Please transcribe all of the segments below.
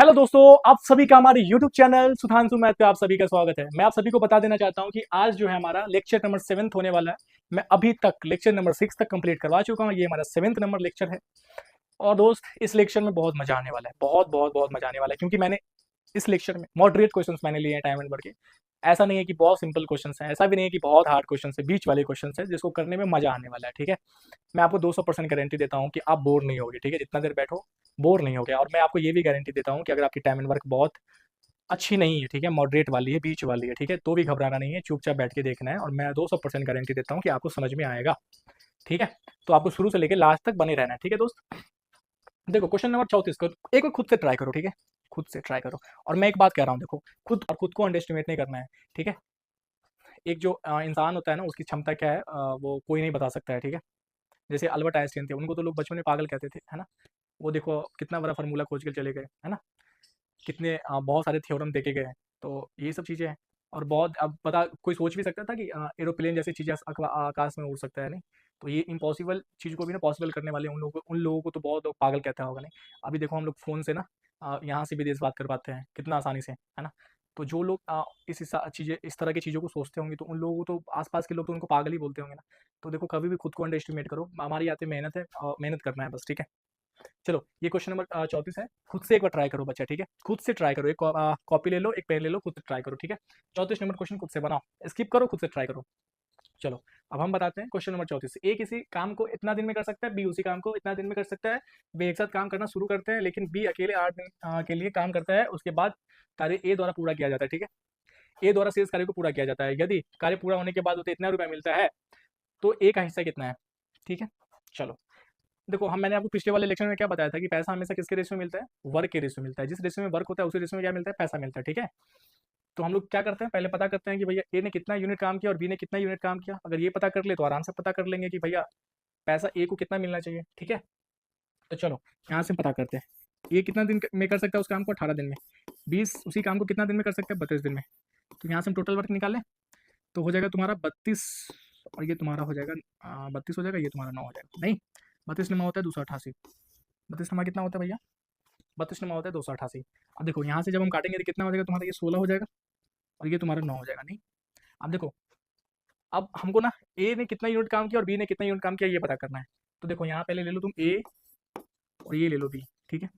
Hello दोस्तों, आप सभी का हमारे YouTube चैनल सुधांशु मैथ पे आप सभी का स्वागत है। मैं आप सभी को बता देना चाहता हूं कि आज जो है हमारा लेक्चर नंबर 7 होने वाला है। मैं अभी तक लेक्चर नंबर 6 तक कंप्लीट करवा चुका हूं। ये हमारा 7 नंबर लेक्चर है। और दोस्त, इस लेक्चर में बहुत मजा आने वाला है, बहुत बहुत बहुत मजा आने वाला है, क्योंकि मैंने इस लेक्चर में मॉडरेट क्वेश्चंस मैंने लिए हैं टाइम एंड वर्क के। ऐसा नहीं है कि बहुत सिंपल क्वेश्चंस हैं, ऐसा भी नहीं है कि बहुत हार्ड क्वेश्चंस है, बीच वाले क्वेश्चंस है जिसको करने में मजा आने वाला है। ठीक है, मैं आपको 200% गारंटी देता हूँ कि आप बोर नहीं होगे। ठीक है, जितना देर बैठो बोर नहीं होगे। और मैं आपको ये भी गारंटी देता हूँ कि अगर आपकी टाइम एंड वर्क बहुत अच्छी नहीं है, ठीक है, मॉडरेट वाली है, बीच वाली है, ठीक है, तो भी घबराना नहीं है, चुपचाप बैठ के देखना है। और मैं 200% गारंटी देता हूँ कि आपको समझ में आएगा। ठीक है, तो आपको शुरू से लेकर लास्ट तक बने रहना है। ठीक है दोस्त, देखो क्वेश्चन नंबर 34 को एक बार खुद से ट्राई करो। ठीक है, खुद से ट्राई करो। और मैं एक बात कह रहा हूँ, देखो खुद को अंडर एस्टिमेट नहीं करना है। ठीक है, एक जो इंसान होता है ना, उसकी क्षमता क्या है, वो कोई नहीं बता सकता है। ठीक है, जैसे अल्बर्ट आइंस्टीन थे, उनको तो लोग बचपन में पागल कहते थे, है ना। वो देखो कितना बड़ा फार्मूला खोज के चले गए, है ना। कितने बहुत सारे थ्योरम देके गए हैं। तो ये सब चीज़ें हैं। और बहुत, अब पता कोई सोच भी सकता था कि एरोप्लेन जैसी चीज़ें आकाश में उड़ सकता है, नहीं। तो ये इम्पॉसिबल चीज़ को भी ना पॉसिबल करने वाले उन लोगों को तो बहुत लोग पागल कहता होगा, नहीं। अभी देखो हम लोग फ़ोन से ना यहाँ से विदेश बात कर पाते हैं कितना आसानी से, है ना। तो जो लोग चीज़ें इस तरह की चीज़ों को सोचते होंगे, तो उन लोगों को तो आसपास के लोग तो उनको पागल ही बोलते होंगे ना। तो देखो कभी भी खुद को अंडर एस्टिमेट करो, हमारी आते मेहनत है, मेहनत करना है बस। ठीक है, चलो ये क्वेश्चन नंबर 34 है। खुद से एक बार ट्राई करो बच्चा। ठीक है, खुद से ट्राई करो, एक कॉपी ले लो, एक पेन ले लो, खुद से ट्राई करो। ठीक है, 34 नंबर क्वेश्चन खुद से बनाओ, स्किप करो, खुद से ट्राई करो। चलो अब हम बताते हैं क्वेश्चन नंबर 34। ए किसी काम को इतना दिन में कर सकता है, बी उसी काम को इतना दिन में कर सकता है। वे एक साथ काम करना शुरू करते हैं, लेकिन बी अकेले 8 दिन के लिए काम करता है। उसके बाद कार्य ए द्वारा पूरा किया जाता है। ठीक है, ए द्वारा शेष कार्य को पूरा किया जाता है। यदि कार्य पूरा होने के बाद उसे इतना रुपया मिलता है, तो ए का हिस्सा कितना है। ठीक है, चलो देखो, मैंने आपको पिछले वाले लेक्चर में क्या बताया था कि पैसा हमेशा किसके रेशियो में मिलता है, वर्क के रेशियो में मिलता है। जिस रेशियो में वर्क होता है उसी रेशियो में क्या मिलता है, पैसा मिलता है। ठीक है, तो हम लोग क्या करते हैं, पहले पता करते हैं कि भैया ए ने कितना यूनिट काम किया और बी ने कितना यूनिट काम किया। अगर ये पता कर ले तो आराम से पता कर लेंगे कि भैया पैसा ए को कितना मिलना चाहिए। ठीक है, तो चलो यहाँ से पता करते हैं। ए कितना दिन में कर सकता है उस काम को, 18 दिन में। 20 उसी काम को कितना दिन में कर सकता है, 32 दिन में। तो यहाँ से हम टोटल वर्क निकालें तो हो जाएगा तुम्हारा 32, और ये तुम्हारा हो जाएगा 32 हो जाएगा, ये तुम्हारा 9 हो जाएगा। नहीं, 32 नमा होता है 288। 32 नमा कितना होता है भैया, 32 नमा होता है 288। अब देखो यहाँ से जब हम काटेंगे तो कितना हो जाएगा तुम्हारा, ये 16 हो जाएगा, और ये तुम्हारा 9 हो जाएगा। नहीं, अब देखो, अब हमको ना ए ने कितना यूनिट काम किया और बी ने कितना यूनिट काम किया ये पता करना है। तो देखो यहाँ पहले ले लो तुम ए, और ये ले लो बी। ठीक है,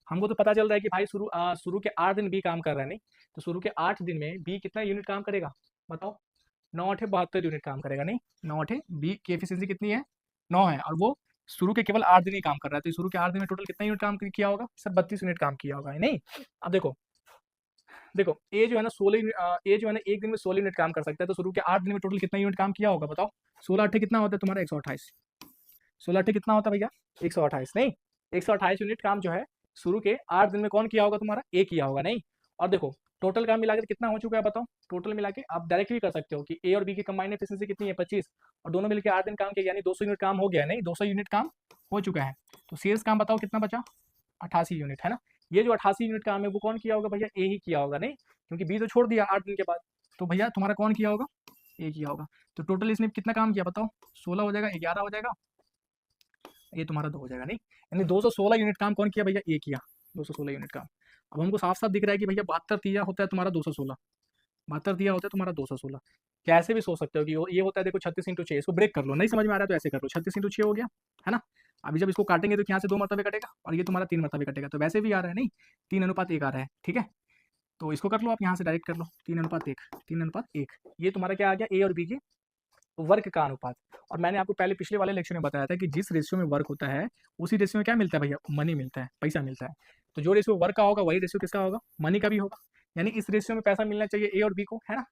हमको तो पता चल रहा है कि भाई शुरू के 8 दिन बी काम कर रहा है, नहीं। तो शुरू के 8 दिन में बी कितना यूनिट काम करेगा, बताओ। 9 8 72 यूनिट काम करेगा, नहीं। 9 8 बी की एफिशिएंसी कितनी है, 9 है, और वो शुरू के केवल 8 दिन ही काम कर रहा है। तो शुरू के 8 दिन में टोटल कितना यूनिट काम किया होगा, सर 32 यूनिट काम किया होगा, नहीं। अब देखो, देखो ए जो है ना 16 ए जो है ना एक दिन में 16 यूनिट काम कर सकता है। तो शुरू के 8 दिन में टोटल कितना यूनिट काम किया होगा, बताओ। 16 8 कितना होता है तुम्हारा, 128। 16 8 कितना होता है भैया, 128, नहीं। 128 यूनिट काम जो है शुरू के 8 दिन में कौन किया होगा, तुम्हारा ए किया होगा, नहीं। और देखो टोटल काम मिलाकर कितना हो चुका है, बताओ। टोटल मिला के आप डायरेक्ट भी कर सकते हो कि ए और बी की कंबाइंड एफिशिएंसी कितनी है, 25, और दोनों मिलकर 8 दिन काम किया, यानी 200 यूनिट काम हो गया, नहीं। 200 यूनिट काम हो चुका है। तो शेष काम बताओ कितना बचा, 88 यूनिट, है ना। ये जो 88 यूनिट काम है वो कौन किया होगा भैया, ए ही किया होगा, नहीं, क्योंकि बी तो छोड़ दिया 8 दिन के बाद। तो भैया तुम्हारा कौन किया होगा, ए किया होगा। तो टोटल इसने कितना काम किया बताओ, 16 हो जाएगा, 11 हो जाएगा, ये तुम्हारा 2 हो जाएगा, नहीं। यानी 216 यूनिट काम कौन किया भैया, ए किया, 216 यूनिट काम। अब हमको साफ साफ दिख रहा है कि भैया 72 दिया होता है तुम्हारा 216, 72 दिया होता है तुम्हारा 216। कैसे भी सोच सकते हो कि ये होता है, देखो 36 × 6, इसको ब्रेक कर लो, नहीं समझ में आ रहा है तो ऐसे कर लो, 36 × 6 हो गया, है ना। अभी जब इसको काटेंगे तो यहाँ से 2 मरतबे कटेगा, और ये तुम्हारा 3 मरतबे कटेगा, तो वैसे भी आ रहा है, नहीं। 3:1 आ रहा है। ठीक है, तो इसको कर लो आप, यहाँ से डायरेक्ट कर लो, 3:1, 3:1। ये तुम्हारा क्या आ गया, ए और बी की वर्क का अनुपात। और मैंने आपको पहले पिछले वाले लेक्चर में बताया था कि जिस रेशियो में वर्क होता है उसी रेशियो में क्या मिलता है भैया, मनी मिलता है, पैसा मिलता है। तो जो रेशियो वर्क का होगा वही रेशियो किसका होगा, मनी का भी होगा। यानी इस रेशियो में पैसा मिलना चाहिए ए और बी को, है ना।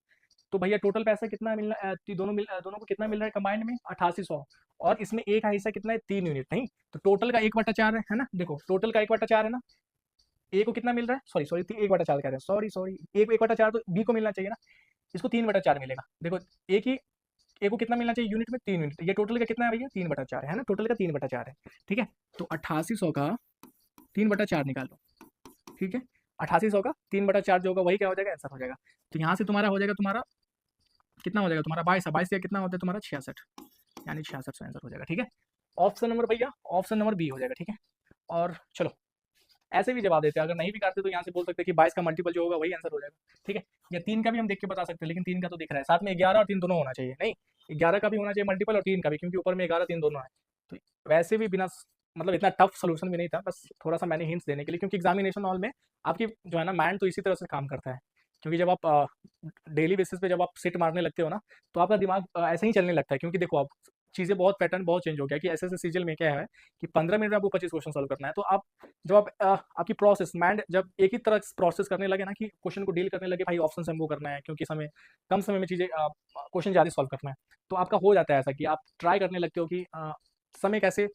तो भैया टोटल पैसा कितना मिलना दोनों को कितना मिल रहा है कंबाइंड में, 8800। और इसमें ए का हिस्सा कितना है, 3 यूनिट, नहीं। तो टोटल का 1/4 है ना। देखो टोटल का 1/4 है ना, ए को कितना मिल रहा है, सॉरी सॉरी 1/4 कह रहे हैं, सॉरी सॉरी, 1/4 तो बी को मिलना चाहिए ना। इसको 3/4 मिलेगा। देखो ए की ए को कितना मिलना चाहिए यूनिट में, 3 यूनिट। ये टोटल का कितना है भैया, 3/4 है ना, टोटल का 3/4 है। ठीक है, तो 8800 का 3/4 निकालो। ठीक है, 8800 का 3/4 जो होगा वही क्या हो जाएगा, आंसर हो जाएगा। तो यहाँ से तुम्हारा हो जाएगा, तुम्हारा कितना हो जाएगा, तुम्हारा 22 22 या कितना होता है तुम्हारा 66, यानी 6600 आंसर हो जाएगा। ठीक है, ऑप्शन नंबर भैया, ऑप्शन नंबर बी हो जाएगा। ठीक है, और चलो ऐसे भी जवाब देते हैं, अगर नहीं भी काटते तो यहाँ से बोल सकते हैं कि 22 का मल्टीपल जो होगा वही आंसर हो जाएगा, ठीक है। या 3 का भी हम देख के बता सकते हैं, लेकिन 3 का तो दिख रहा है, साथ में 11 और 3 दोनों होना चाहिए, नहीं 11 का भी होना चाहिए मल्टीपल और 3 का भी, क्योंकि ऊपर में 11 3 दोनों है। तो वैसे भी बिना मतलब इतना टफ सोल्यूशन भी नहीं था, बस थोड़ा सा मैंने हिंट्स देने के लिए, क्योंकि एग्जामिनेशन हॉल में आपकी जो है ना माइंड तो इसी तरह से काम करता है, क्योंकि जब आप डेली बेसिस पे जब आप सिट मारने लगते हो ना, तो आपका दिमाग ऐसे ही चलने लगता है, क्योंकि देखो आप चीज़ें बहुत पैटर्न बहुत चेंज हो गया कि ऐसे सीजल में क्या है कि 15 मिनट में आपको 25 क्वेश्चन सॉल्व करना है। तो आप जब आपकी प्रोसेस माइंड जब एक ही तरह प्रोसेस करने लगे ना, कि क्वेश्चन को डील करने लगे, भाई ऑप्शन से हमको करना है, क्योंकि समय कम समय में चीज़ें क्वेश्चन ज़्यादा सॉल्व करना है, तो आपका हो जाता है ऐसा कि आप ट्राई करने लगते हो कि समय कैसे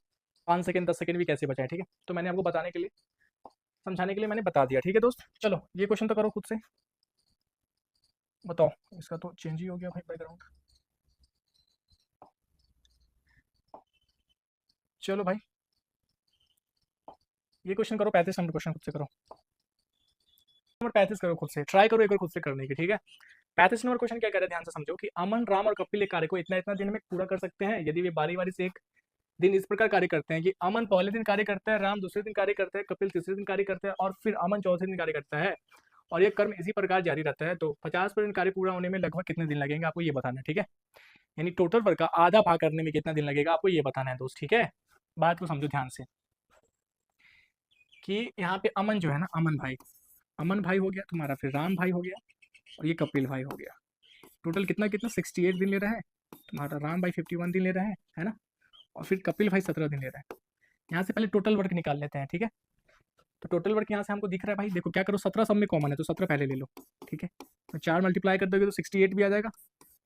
5 सेकंड 10 सेकंड भी कैसे बचाए, ठीक है। तो मैंने आपको बताने के लिए समझाने के लिए मैंने बता दिया, ठीक है दोस्त। चलो ये क्वेश्चन तो करो खुद से, बताओ। इसका तो चेंज ही हो गया भाई बैकग्राउंड। चलो भाई ये क्वेश्चन करो, 35 नंबर क्वेश्चन खुद से करो, नंबर 35 करो खुद से, ट्राई करो एक बार खुद से करने की, ठीक है। 35 नंबर क्वेश्चन क्या कह रहे हैं, ध्यान से समझो कि अमन राम और कपिल एक कार्य को इतना इतना दिन में पूरा कर सकते हैं यदि वे बारी बारी से एक दिन इस प्रकार कार्य करते हैं कि अमन पहले दिन कार्य करता है, राम दूसरे दिन कार्य करता है, कपिल तीसरे दिन कार्य करता है और फिर अमन चौथे दिन कार्य करता है, और ये कर्म इसी प्रकार जारी रहता है, तो 50% कार्य पूरा होने में लगभग कितने दिन लगेंगे, आपको ये बताना है, ठीक है। यानी टोटल वर्क का आधा भाग करने में कितना दिन लगेगा, आपको ये बताना है दोस्त, ठीक है। बात को समझो ध्यान से कि यहाँ पे अमन जो है ना, अमन भाई हो गया तुम्हारा, फिर राम भाई हो गया, और ये कपिल भाई हो गया। टोटल कितना कितना 68 दिन ले रहा है तुम्हारा, राम भाई 51 दिन ले रहा है ना, और फिर कपिल भाई 17 दिन ले रहा है। यहाँ से पहले टोटल वर्क निकाल लेते हैं, ठीक है। तो टोटल वर्क यहाँ से हमको दिख रहा है भाई, देखो क्या करो, 17 सब में कॉमन है तो 17 पहले ले लो, ठीक है। तो 4 मल्टीप्लाई कर दोगे तो 68 भी आ जाएगा,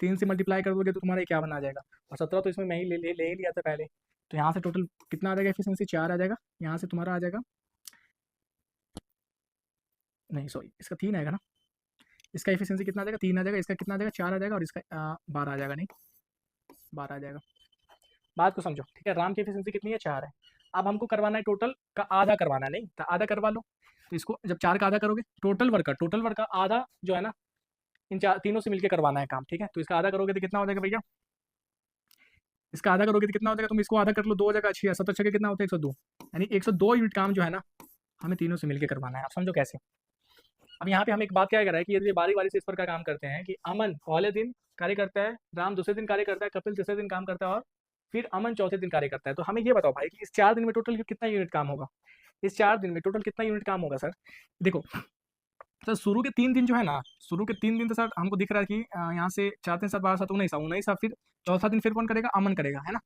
3 से मल्टीप्लाई कर दोगे तो तुम्हारा 51 आ जाएगा, और 17 तो इसमें मैं ही ले ही लिया था पहले। तो यहाँ से टोटल कितना आ जाएगा, एफिशिएंसी 4 आ जाएगा, यहाँ से तुम्हारा आ जाएगा, नहीं सॉरी इसका 3 आएगा ना, इसका एफिशिएंसी कितना आ जाएगा, 3 आ जाएगा, इसका कितना आ जाएगा, 4 आ जाएगा, और इसका 12 आ जाएगा, नहीं 12 आ जाएगा। बात को समझो, ठीक है। राम की एफिशिएंसी कितनी है, 4 है। अब हमको करवाना है टोटल का आधा करवाना है, नहीं तो आधा करवा लो। तो इसको जब 4 का आधा करोगे, टोटल वर्क का आधा जो है ना, इन चार तीनों से मिलकर करवाना है काम, ठीक है। तो इसका आधा करोगे तो कितना हो जाएगा भैया, इसका आधा करोगे तो कितना हो जाएगा, तुम इसको आधा कर लो, 2 हो जाएगा, 6 7 6 कितना होता है 102, यानी 102 यूनिट काम जो है ना हमें तीनों से मिलकर करवाना है। आप समझो कैसे। अब यहाँ पे हम एक बात क्या कर रहा है कि यदि बारी बारी से इस पर का काम करते हैं कि अमन पहले दिन कार्य करता है, राम दूसरे दिन कार्य करता है, कपिल तीसरे दिन काम करता है, और फिर अमन चौथे दिन कार्य करता है, तो हमें ये बताओ भाई कि इस 4 दिन में टोटल कितना यूनिट काम होगा, इस 4 दिन में टोटल कितना यूनिट काम होगा सर। देखो सर, शुरू के 3 दिन जो है ना, शुरू के 3 दिन तो सर हमको दिख रहा है कि यहाँ से 4 3 7 12 7 19 19, फिर चौथा दिन फिर कौन करेगा, अमन करेगा, है ना।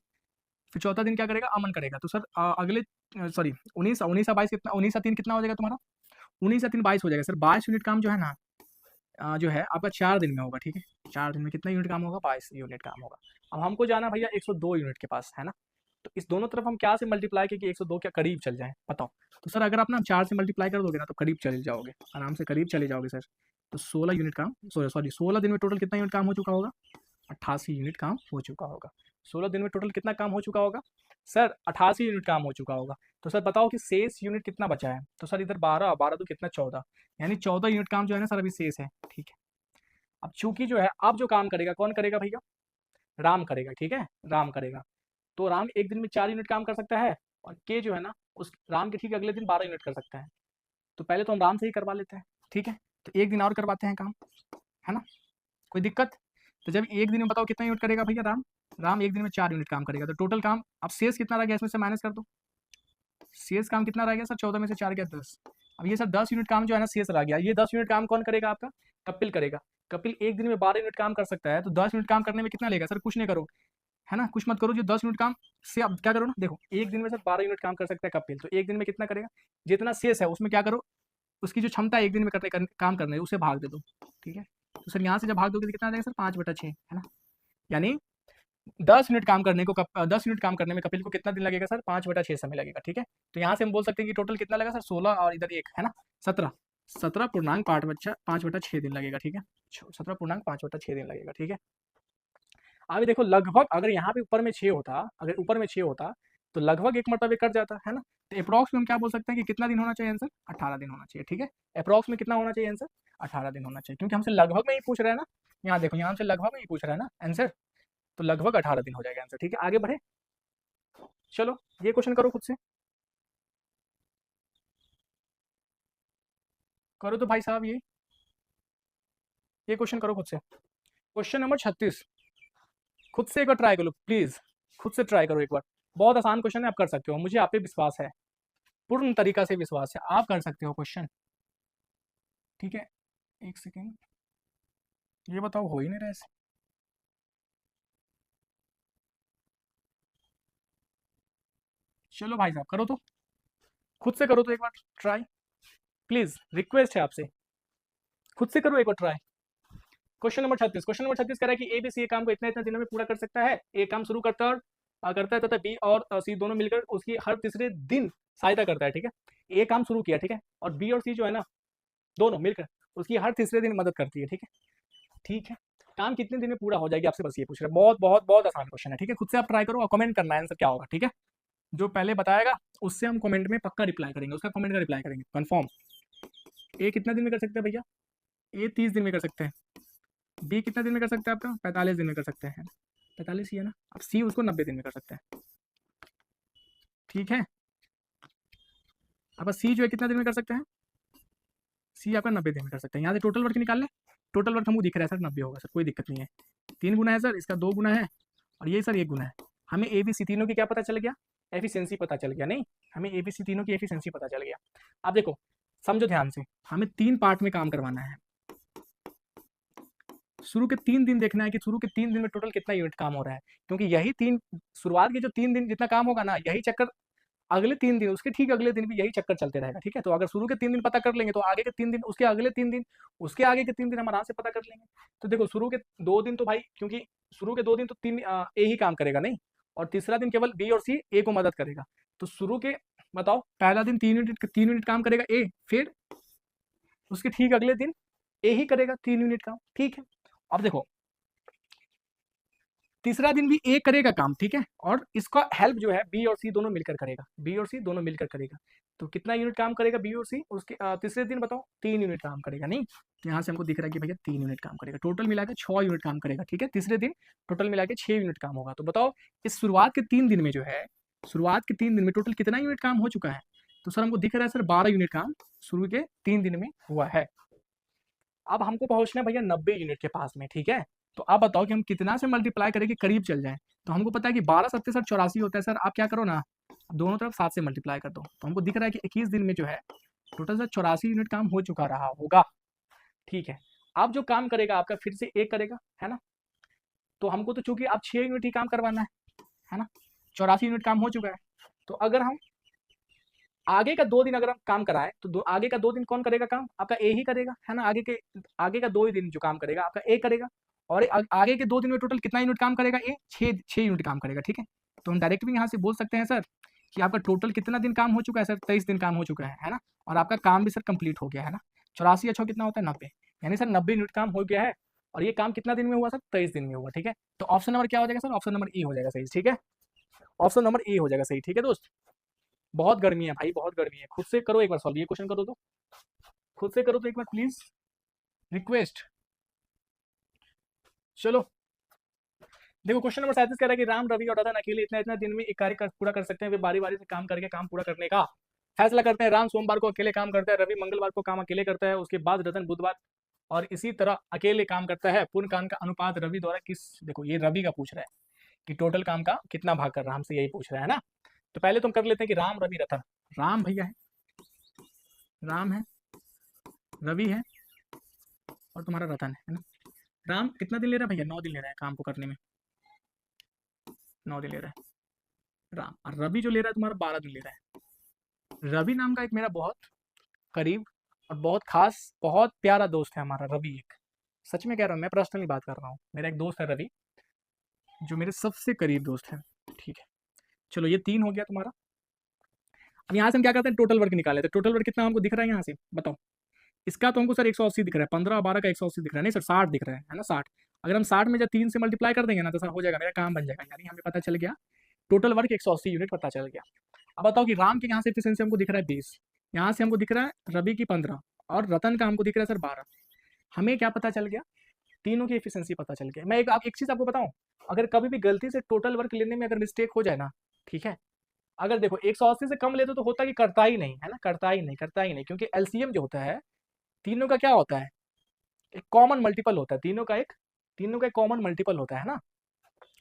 फिर चौथा दिन क्या करेगा, अमन करेगा। तो सर अगले सॉरी 19 22 कितना, 19 3 कितना हो जाएगा तुम्हारा, 19 3 22 हो जाएगा सर। 22 यूनिट काम जो है ना जो है आपका 4 दिन में होगा, ठीक है। 4 दिन में कितना यूनिट काम होगा, 22 यूनिट काम होगा। अब हमको जाना भैया 102 यूनिट के पास, है ना। तो इस दोनों तरफ हम क्या से मल्टीप्लाई किए कि 102 क्या करीब चल जाए, बताओ। तो सर अगर आप ना 4 से मल्टीप्लाई कर दोगे ना तो करीब चले जाओगे, आराम से करीब चले जाओगे सर। तो 16 यूनिट काम, सॉरी 16 दिन में टोटल कितना यूनिट काम हो चुका होगा, 88 यूनिट काम हो चुका होगा। 16 दिन में टोटल कितना काम हो चुका होगा सर, 88 यूनिट काम हो चुका होगा। तो सर बताओ कि शेष यूनिट कितना बचा है, तो सर इधर 12 12 तो कितना 14, यानी 14 यूनिट काम जो है ना सर अभी शेष है, ठीक है। अब चूंकि जो है अब जो काम करेगा कौन करेगा भैया, राम करेगा, ठीक है, राम करेगा। तो राम एक दिन में 4 यूनिट काम कर सकता है, और के जो है ना उस राम के ठीक अगले दिन 12 यूनिट कर सकता है। तो पहले तो हम राम से ही करवा लेते हैं, ठीक है। तो एक दिन और करवाते हैं काम, है ना, कोई दिक्कत। तो जब एक दिन में बताओ कितना यूनिट करेगा भैया राम, राम एक दिन में 4 यूनिट काम करेगा। तो टोटल काम अब शेष कितना रह गया, इसमें से माइनस कर दो, शेष काम कितना रह गया सर, 14 में से 4 गया 10। अब ये सर 10 यूनिट काम जो है ना शेष रह गया, ये 10 यूनिट काम कौन करेगा आपका, कपिल करेगा। कपिल एक दिन में 12 यूनिट काम कर सकता है, तो 10 यूनिट काम करने में कितना लेगा सर, कुछ नहीं करो, है ना, कुछ मत करो। जो 10 यूनिट काम से अब क्या करो ना, देखो एक दिन में सर 12 यूनिट काम कर सकता है कपिल, तो एक दिन में कितना करेगा, जितना शेष है उसमें क्या करो, उसकी जो क्षमता है एक दिन में काम करने उसे भाग दे दो, ठीक है। तो सर यहाँ से जब भाग दोगे तो कितना आ जाएगा सर, 5/6, है ना। यानी 10 यूनिट काम करने को 10 यूनिट काम करने में कपिल को कितना दिन लगेगा सर, 5/6 समय लगेगा, ठीक है। तो यहाँ से हम बोल सकते हैं कि टोटल कितना लगा सर, 16 और इधर 1, है ना, 17, 17.5/6 दिन लगेगा, ठीक है। 17.5/6 दिन लगेगा, ठीक है। अभी देखो लगभग अगर यहाँ पे ऊपर में 6 होता, अगर ऊपर में 6 होता तो लगभग एक मरतबे कट जाता, है ना। तो अप्रॉक्स में हम क्या बोल सकते हैं कि कितना दिन होना चाहिए आंसर, 18 दिन होना चाहिए, ठीक है। अप्रॉक्स में कितना होना चाहिए आंसर, 18 दिन होना चाहिए, क्योंकि हमसे लगभग में ही पूछ रहा है ना। यहाँ देखो यहाँ हमसे लगभग में ही पूछ रहा है ना आंसर, तो लगभग 18 दिन हो जाएगा आंसर, ठीक है। आगे बढ़े, चलो ये क्वेश्चन करो खुद से। करो तो भाई साहब ये क्वेश्चन करो खुद से। क्वेश्चन नंबर 36 खुद से एक बार ट्राई करो प्लीज, खुद से ट्राई करो एक बार। बहुत आसान क्वेश्चन है, आप कर सकते हो, मुझे आप पे विश्वास है, पूर्ण तरीका से विश्वास है, आप कर सकते हो क्वेश्चन। ठीक है, एक सेकेंड, ये बताओ हो ही नहीं रहा ऐसे। चलो भाई साहब करो तो, खुद से करो तो एक बार ट्राई, प्लीज रिक्वेस्ट है आपसे, खुद से करो एक बार ट्राई। क्वेश्चन नंबर 36 कह रहा है कि ए बी सी काम को इतने इतने दिनों में पूरा कर सकता है। ए काम शुरू करता है और करता है तथा बी और सी दोनों मिलकर उसकी हर तीसरे दिन सहायता करता है। ठीक है, ए काम शुरू किया, ठीक है, और बी और सी जो है ना दोनों मिलकर उसकी हर तीसरे दिन मदद करती है। ठीक है, ठीक है, काम कितने दिन में पूरा हो जाएगी आपसे बस ये पूछ रहा है। बहुत बहुत बहुत आसान क्वेश्चन है। ठीक है, खुद से आप ट्राई करो और कमेंट करना है आंसर क्या होगा। ठीक है, जो पहले बताएगा उससे हम कमेंट में पक्का रिप्लाई करेंगे, उसका कमेंट का रिप्लाई करेंगे कंफर्म। ए कितना दिन में कर सकते हैं भैया? ए 30 दिन में कर सकते हैं। बी कितना दिन में कर सकते हैं आपका? 45 दिन में कर सकते हैं। 45 ही है ना, अब सी उसको 90 दिन में कर सकते हैं। ठीक है, अब सी जो है कितना दिन में कर सकते हैं? सी आपका 90 दिन में कर सकते हैं। यहाँ से टोटल वर्क निकाल लें, टोटल वर्क हमको दिख रहा है सर 90 होगा सर, कोई दिक्कत नहीं है। 3 गुना है सर, इसका 2 गुना है, और ये सर 1 गुना है। हमें ए बी सी तीनों की क्या पता चल गया? एफिशिएंसी पता चल गया। नहीं, हमें ए बी सी तीनों की एफिशिएंसी पता चल गया। अब देखो समझो ध्यान से, हमें 3 पार्ट में काम करवाना है। शुरू के 3 दिन देखना है कि शुरू के 3 दिन में टोटल कितना यूनिट काम हो रहा है, क्योंकि यही 3 शुरुआत के जो 3 दिन जितना काम होगा ना, यही चक्कर अगले 3 दिन, उसके ठीक अगले दिन भी यही चक्कर चलते रहेगा। ठीक है, तो अगर शुरू के 3 दिन पता कर लेंगे तो आगे के 3 दिन, उसके अगले 3 दिन, उसके आगे के 3 दिन हम आराम से पता कर लेंगे। तो देखो शुरू के 2 दिन तो भाई, क्योंकि शुरू के 2 दिन तो ए ही काम करेगा नहीं, और तीसरा दिन केवल बी और सी ए को मदद करेगा। तो शुरू के बताओ पहला दिन 3 यूनिट काम करेगा ए, फिर उसके ठीक अगले दिन ए ही करेगा 3 यूनिट काम। ठीक है, अब देखो तीसरा दिन भी ए करेगा काम। ठीक है, और इसका हेल्प जो है बी और सी दोनों मिलकर करेगा, बी और सी दोनों मिलकर करेगा। तो कितना यूनिट काम करेगा बी और सी? उसके तीसरे दिन बताओ 3 यूनिट काम करेगा। नहीं, तो यहाँ से हमको दिख रहा है कि भैया 3 यूनिट काम करेगा, टोटल मिला के 6 यूनिट काम करेगा। ठीक है, तीसरे दिन टोटल मिला के 6 यूनिट काम होगा। तो बताओ इस शुरुआत के 3 दिन में जो है, शुरुआत के 3 दिन में टोटल कितना यूनिट काम हो चुका है? तो सर हमको दिख रहा है सर 12 यूनिट काम शुरू के 3 दिन में हुआ है। अब हमको पहुंचना है भैया 90 यूनिट के पास में। ठीक है, तो आप बताओ कि हम कितना से मल्टीप्लाई करें कि करीब चल जाए। तो हमको पता है कि 12 सत्ते सर 84 होता है सर। आप क्या करो ना, दोनों तरफ 7 से मल्टीप्लाई कर दो, तो हमको दिख रहा है कि 21 दिन में जो है टोटल सर 84 यूनिट काम हो चुका रहा होगा। ठीक है, अब जो काम करेगा आपका फिर से एक करेगा, है ना, तो हमको तो चूंकि आप 6 यूनिट ही काम करवाना है ना, 84 यूनिट काम हो चुका है। तो अगर हम आगे का 2 दिन अगर हम काम कराएं तो आगे का 2 दिन कौन करेगा काम? आपका ए ही करेगा, है ना। आगे का 2 ही दिन जो काम करेगा आपका ए करेगा, और आगे के 2 दिन में टोटल कितना यूनिट काम करेगा? ए 6 यूनिट काम करेगा। ठीक है, तो हम डायरेक्ट भी यहाँ से बोल सकते हैं सर कि आपका टोटल कितना दिन काम हो चुका है सर? 23 दिन काम हो चुका है ना, और आपका काम भी सर कंप्लीट हो गया है ना। 84 या 6 कितना होता है? 90, यानी सर 90 यूनिट काम हो गया है, और ये काम कितना दिन में हुआ सर? 23 दिन में हुआ। ठीक है, तो ऑप्शन नंबर क्या हो जाएगा सर? ऑप्शन नंबर ए हो जाएगा सही। ठीक है, ऑप्शन नंबर ए हो जाएगा सही। ठीक है दोस्त, बहुत गर्मी है भाई, बहुत गर्मी है। खुद से करो एक बार सॉल्व, ये क्वेश्चन करो तो, खुद से करो तो एक बार प्लीज, रिक्वेस्ट। चलो देखो क्वेश्चन नंबर 37 कह रहा है कि राम, रवि और रतन अकेले इतना इतना दिन में एक कार्य पूरा कर सकते हैं। वे बारी बारी से काम करके काम पूरा करने का फैसला करते हैं। राम सोमवार को अकेले काम करता है, रवि मंगलवार को काम अकेले करता है, उसके बाद रतन बुधवार, और इसी तरह अकेले काम करता है। पूर्ण काम का अनुपात रवि द्वारा किस, देखो ये रवि का पूछ रहा है कि टोटल काम का कितना भाग कर रहा है, हमसे यही पूछ रहा है ना। तो पहले तुम कर लेते हैं कि राम, रवि, रतन। राम भैया है, राम है, रवि है, और तुम्हारा रतन है ना। राम कितना दिन ले रहा है भैया? 9 दिन ले रहा है काम को करने में, 9 दिन ले रहा है राम। और रवि जो ले रहा है तुम्हारा 12 दिन ले रहा है। रवि नाम का एक मेरा बहुत करीब और बहुत खास, बहुत प्यारा दोस्त है हमारा रवि। एक सच में कह रहा हूँ, मैं पर्सनली बात कर रहा हूँ, मेरा एक दोस्त है रवि जो मेरे सबसे करीब दोस्त है। ठीक है, चलो ये 3 हो गया तुम्हारा। अब यहाँ से हम क्या करते हैं? टोटल वर्क निकाले। तो टोटल वर्क कितना हमको दिख रहा है यहाँ से बताओ? इसका तो हमको सर 180 दिख रहा है, 15 और 12 का 180 दिख रहा है, नहीं सर 60 दिख रहा है ना, 60। अगर हम 60 में जब 3 से मल्टीप्लाई कर देंगे ना तो सर हो जाएगा, मेरा काम बन जाएगा। यानी हमें पता चल गया टोटल वर्क 180 यूनिट पता चल गया। अब बताओ कि राम के यहाँ से एफिशिएंसी हमको दिख रहा है 20, यहाँ से हमको दिख रहा है रवि की 15, और रतन का हमको दिख रहा है सर 12। हमें क्या पता चल गया? तीनों की एफिशिएंसी पता चल गया। मैं एक चीज़ आपको बताऊँ, अगर कभी भी गलती से टोटल वर्क लेने में अगर मिस्टेक हो जाए ना, ठीक है, अगर देखो 180 से कम लेते तो होता कि करता ही नहीं, है ना, करता ही नहीं, क्योंकि एलसीएम जो होता है तीनों का क्या होता है, एक कॉमन मल्टीपल होता है, तीनों का एक कॉमन मल्टीपल होता है ना।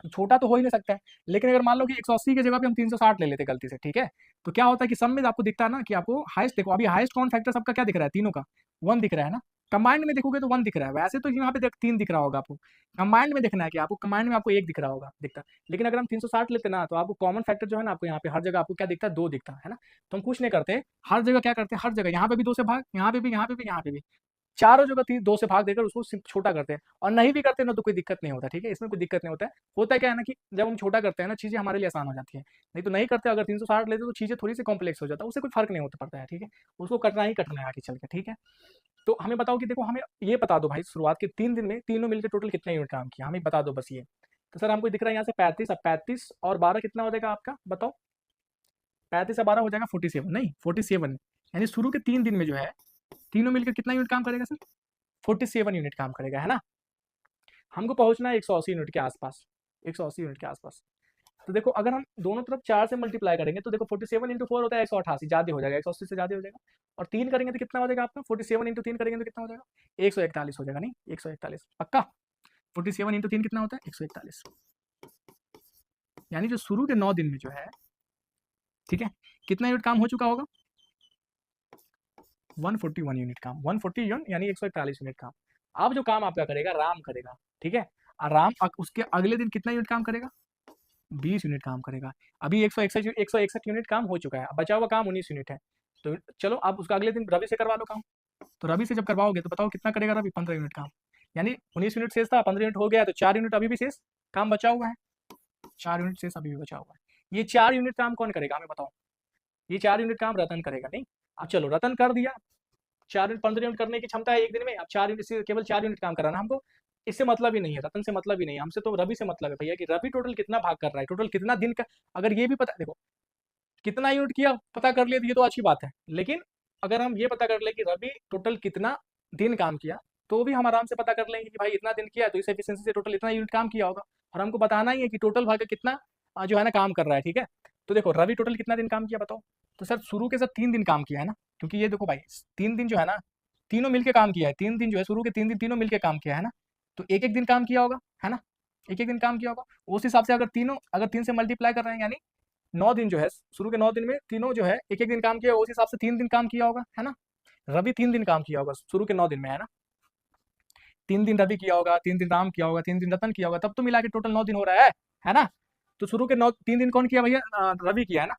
छोटा तो हो ही नहीं सकता है। लेकिन अगर मान लो कि 180 की जगह पे हम 360 ले लेते गलती से, ठीक है, तो क्या होता है कि सम में आपको दिखता है ना कि आपको हाईएस्ट, देखो अभी हाईएस्ट कॉमन फैक्टर सबका क्या दिख रहा है, तीनों का 1 दिख रहा है ना। कंबाइंड में देखोगे तो 1 दिख रहा है, वैसे तो यहाँ पे 3 दिख रहा होगा आपको। कंबाइंड में देखना है कि आपको कंबाइंड में आपको 1 दिख रहा होगा, दिखता। लेकिन अगर हम 360 लेते ना, तो आपको कॉमन फैक्टर जो है ना, आपको यहाँ पे हर जगह आपको क्या दिखता है, 2 दिखता है ना। तो हम कुछ नहीं करते, हर जगह क्या करते हैं, हर जगह यहाँ पे भी 2 से भाग, यहाँ पे भी, यहाँ पे भी, यहाँ पे भी, चारों जगह 2 से भाग देकर उसको छोटा करते हैं। और नहीं भी करते ना तो कोई दिक्कत नहीं होता, ठीक है, इसमें कोई दिक्कत नहीं होता है। होता क्या है ना कि जब हम छोटा करते हैं ना, चीजें हमारे लिए आसान हो जाती है। नहीं तो नहीं करते, अगर 360 लेते तो चीजें थोड़ी सी कॉम्प्लेक्स हो जाता है, उससे कोई फर्क नहीं होता पड़ता है, ठीक है। उसको कटना ही कटना है आगे चल के, ठीक है। तो हमें बताओ कि देखो, हमें ये बता दो भाई, शुरुआत के 3 दिन में तीनों मिलकर टोटल कितना यूनिट काम किया, हमें बता दो बस ये। तो सर हमको दिख रहा है यहाँ से 35, अब 35 और 12 कितना हो जाएगा आपका, बताओ। 35 और 12 हो जाएगा 47, नहीं 47, यानी शुरू के 3 दिन में जो है तीनों मिलकर कितना यूनिट काम करेगा सर, 47 यूनिट काम करेगा, है ना। हमको पहुंचना है 180 यूनिट के आसपास, 180 यूनिट के आसपास। तो देखो, अगर हम दोनों तरफ 4 से मल्टीप्लाई करेंगे तो देखो 47 इंटू 4 होता है 188, ज्यादा हो जाएगा, 180 से ज्यादा हो जाएगा। और 3 करेंगे तो कितना हो जाएगा आपका, 47 इंटू 3 करेंगे तो कितना हो जाएगा, 141 हो जाएगा, नहीं 141 पक्का। 47 इंटू 3 कितना होता है, 141। यानी जो शुरू के 9 दिन में जो है, ठीक है, कितना यूनिट काम हो चुका होगा, 141 यूनिट काम, 140 यूनिट यानी 141 यूनिट काम। अब जो काम आपका करेगा राम करेगा, ठीक है। और राम उसके अगले दिन कितना यूनिट काम करेगा, 20 यूनिट काम करेगा। अभी 161 यूनिट काम हो चुका है, अब बचा हुआ काम 19 यूनिट है। तो चलो अब उसका अगले दिन रवि से करवा लो काम। तो रवि से जब करवाओगे तो बताओ कितना करेगा रवि, 15 यूनिट काम। यानी 19 यूनिट शेष था, 15 यूनिट हो गया, तो 4 यूनिट अभी भी शेष काम बचा हुआ है, 4 यूनिट शेष अभी भी बचा हुआ है। ये 4 यूनिट काम कौन करेगा हमें बताओ, ये 4 यूनिट काम रतन करेगा, नहीं। अब चलो रतन कर दिया, 4 यूनिट 15 यूनिट करने की क्षमता है एक दिन में, अब 4 यूनिट से केवल 4 यूनिट काम कराना हमको। इससे मतलब ही नहीं है, रतन से मतलब ही नहीं है, हमसे तो रवि से मतलब है भैया, कि रवि टोटल कितना भाग कर रहा है, टोटल कितना दिन का। अगर ये भी पता, देखो कितना यूनिट किया पता कर लिया तो ये तो अच्छी बात है, लेकिन अगर हम ये पता कर ले कि रवि टोटल कितना दिन काम किया, तो भी हम आराम से पता कर लेंगे कि भाई इतना दिन किया है, तो इस एफिशिएंसी से टोटल इतना यूनिट काम किया होगा। और हमको बताना ही है कि टोटल भाग कितना जो है ना काम कर रहा है, ठीक है। तो देखो रवि टोटल कितना दिन काम किया बताओ। तो सर शुरू के सर 3 दिन काम किया है ना, क्योंकि ये देखो भाई 3 दिन जो है ना, तीनों मिलके काम किया है, 3 दिन जो है शुरू के 3 दिन तीनों मिलके काम किया है ना। तो एक एक दिन काम किया होगा, है ना, एक एक दिन काम किया होगा। उस हिसाब से अगर 3 से मल्टीप्लाई कर रहे हैं, यानी 9 दिन जो है, शुरू के 9 दिन में तीनों जो है एक एक दिन काम किया, उस हिसाब से 3 दिन काम किया होगा, है ना। रवि 3 दिन काम किया होगा शुरू के 9 दिन में, है ना। 3 दिन रवि किया होगा, 3 दिन राम किया होगा, 3 दिन रतन किया होगा, तब तो मिला के टोटल 9 दिन हो रहा है ना। तो शुरू के 3 दिन कौन किया भैया, रवि किया है ना।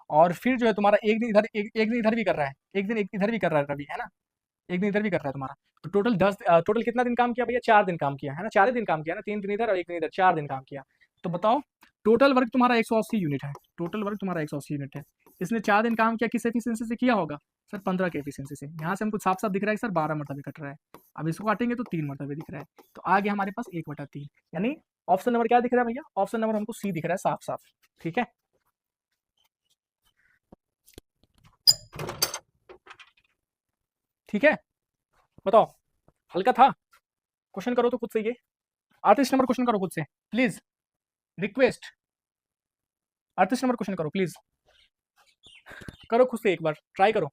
और फिर जो है तुम्हारा एक दिन इधर, एक दिन इधर भी कर रहा है, एक दिन इधर भी कर रहा है रवि, है ना, एक दिन इधर भी कर रहा है तुम्हारा। तो टोटल कितना दिन काम किया भैया, 4 दिन काम किया है ना, 4 ही दिन काम किया ना, 3 दिन इधर और 1 दिन इधर, 4 दिन काम किया। तो बताओ टोटल वर्क तुम्हारा 180 यूनिट है, टोटल वर्क तुम्हारा 180 यूनिट है। इसने 4 दिन काम किया, किस एफिशिएंसी से किया होगा सर, 15 के एफिशिएंसी से। यहाँ से हमको साफ साफ दिख रहा है सर 12 मरतबे कट रहा है, अब इसको काटेंगे तो 3 मरतबे दिख रहा है। तो आ गया हमारे पास 1/3, यानी ऑप्शन नंबर क्या दिख रहा है भैया, ऑप्शन नंबर हमको सी दिख रहा है साफ साफ, ठीक है। ठीक है, बताओ हल्का था, क्वेश्चन करो तो खुद से, ये 38 नंबर क्वेश्चन करो खुद से प्लीज, रिक्वेस्ट। 38 नंबर क्वेश्चन करो प्लीज, करो खुद से एक बार ट्राई करो।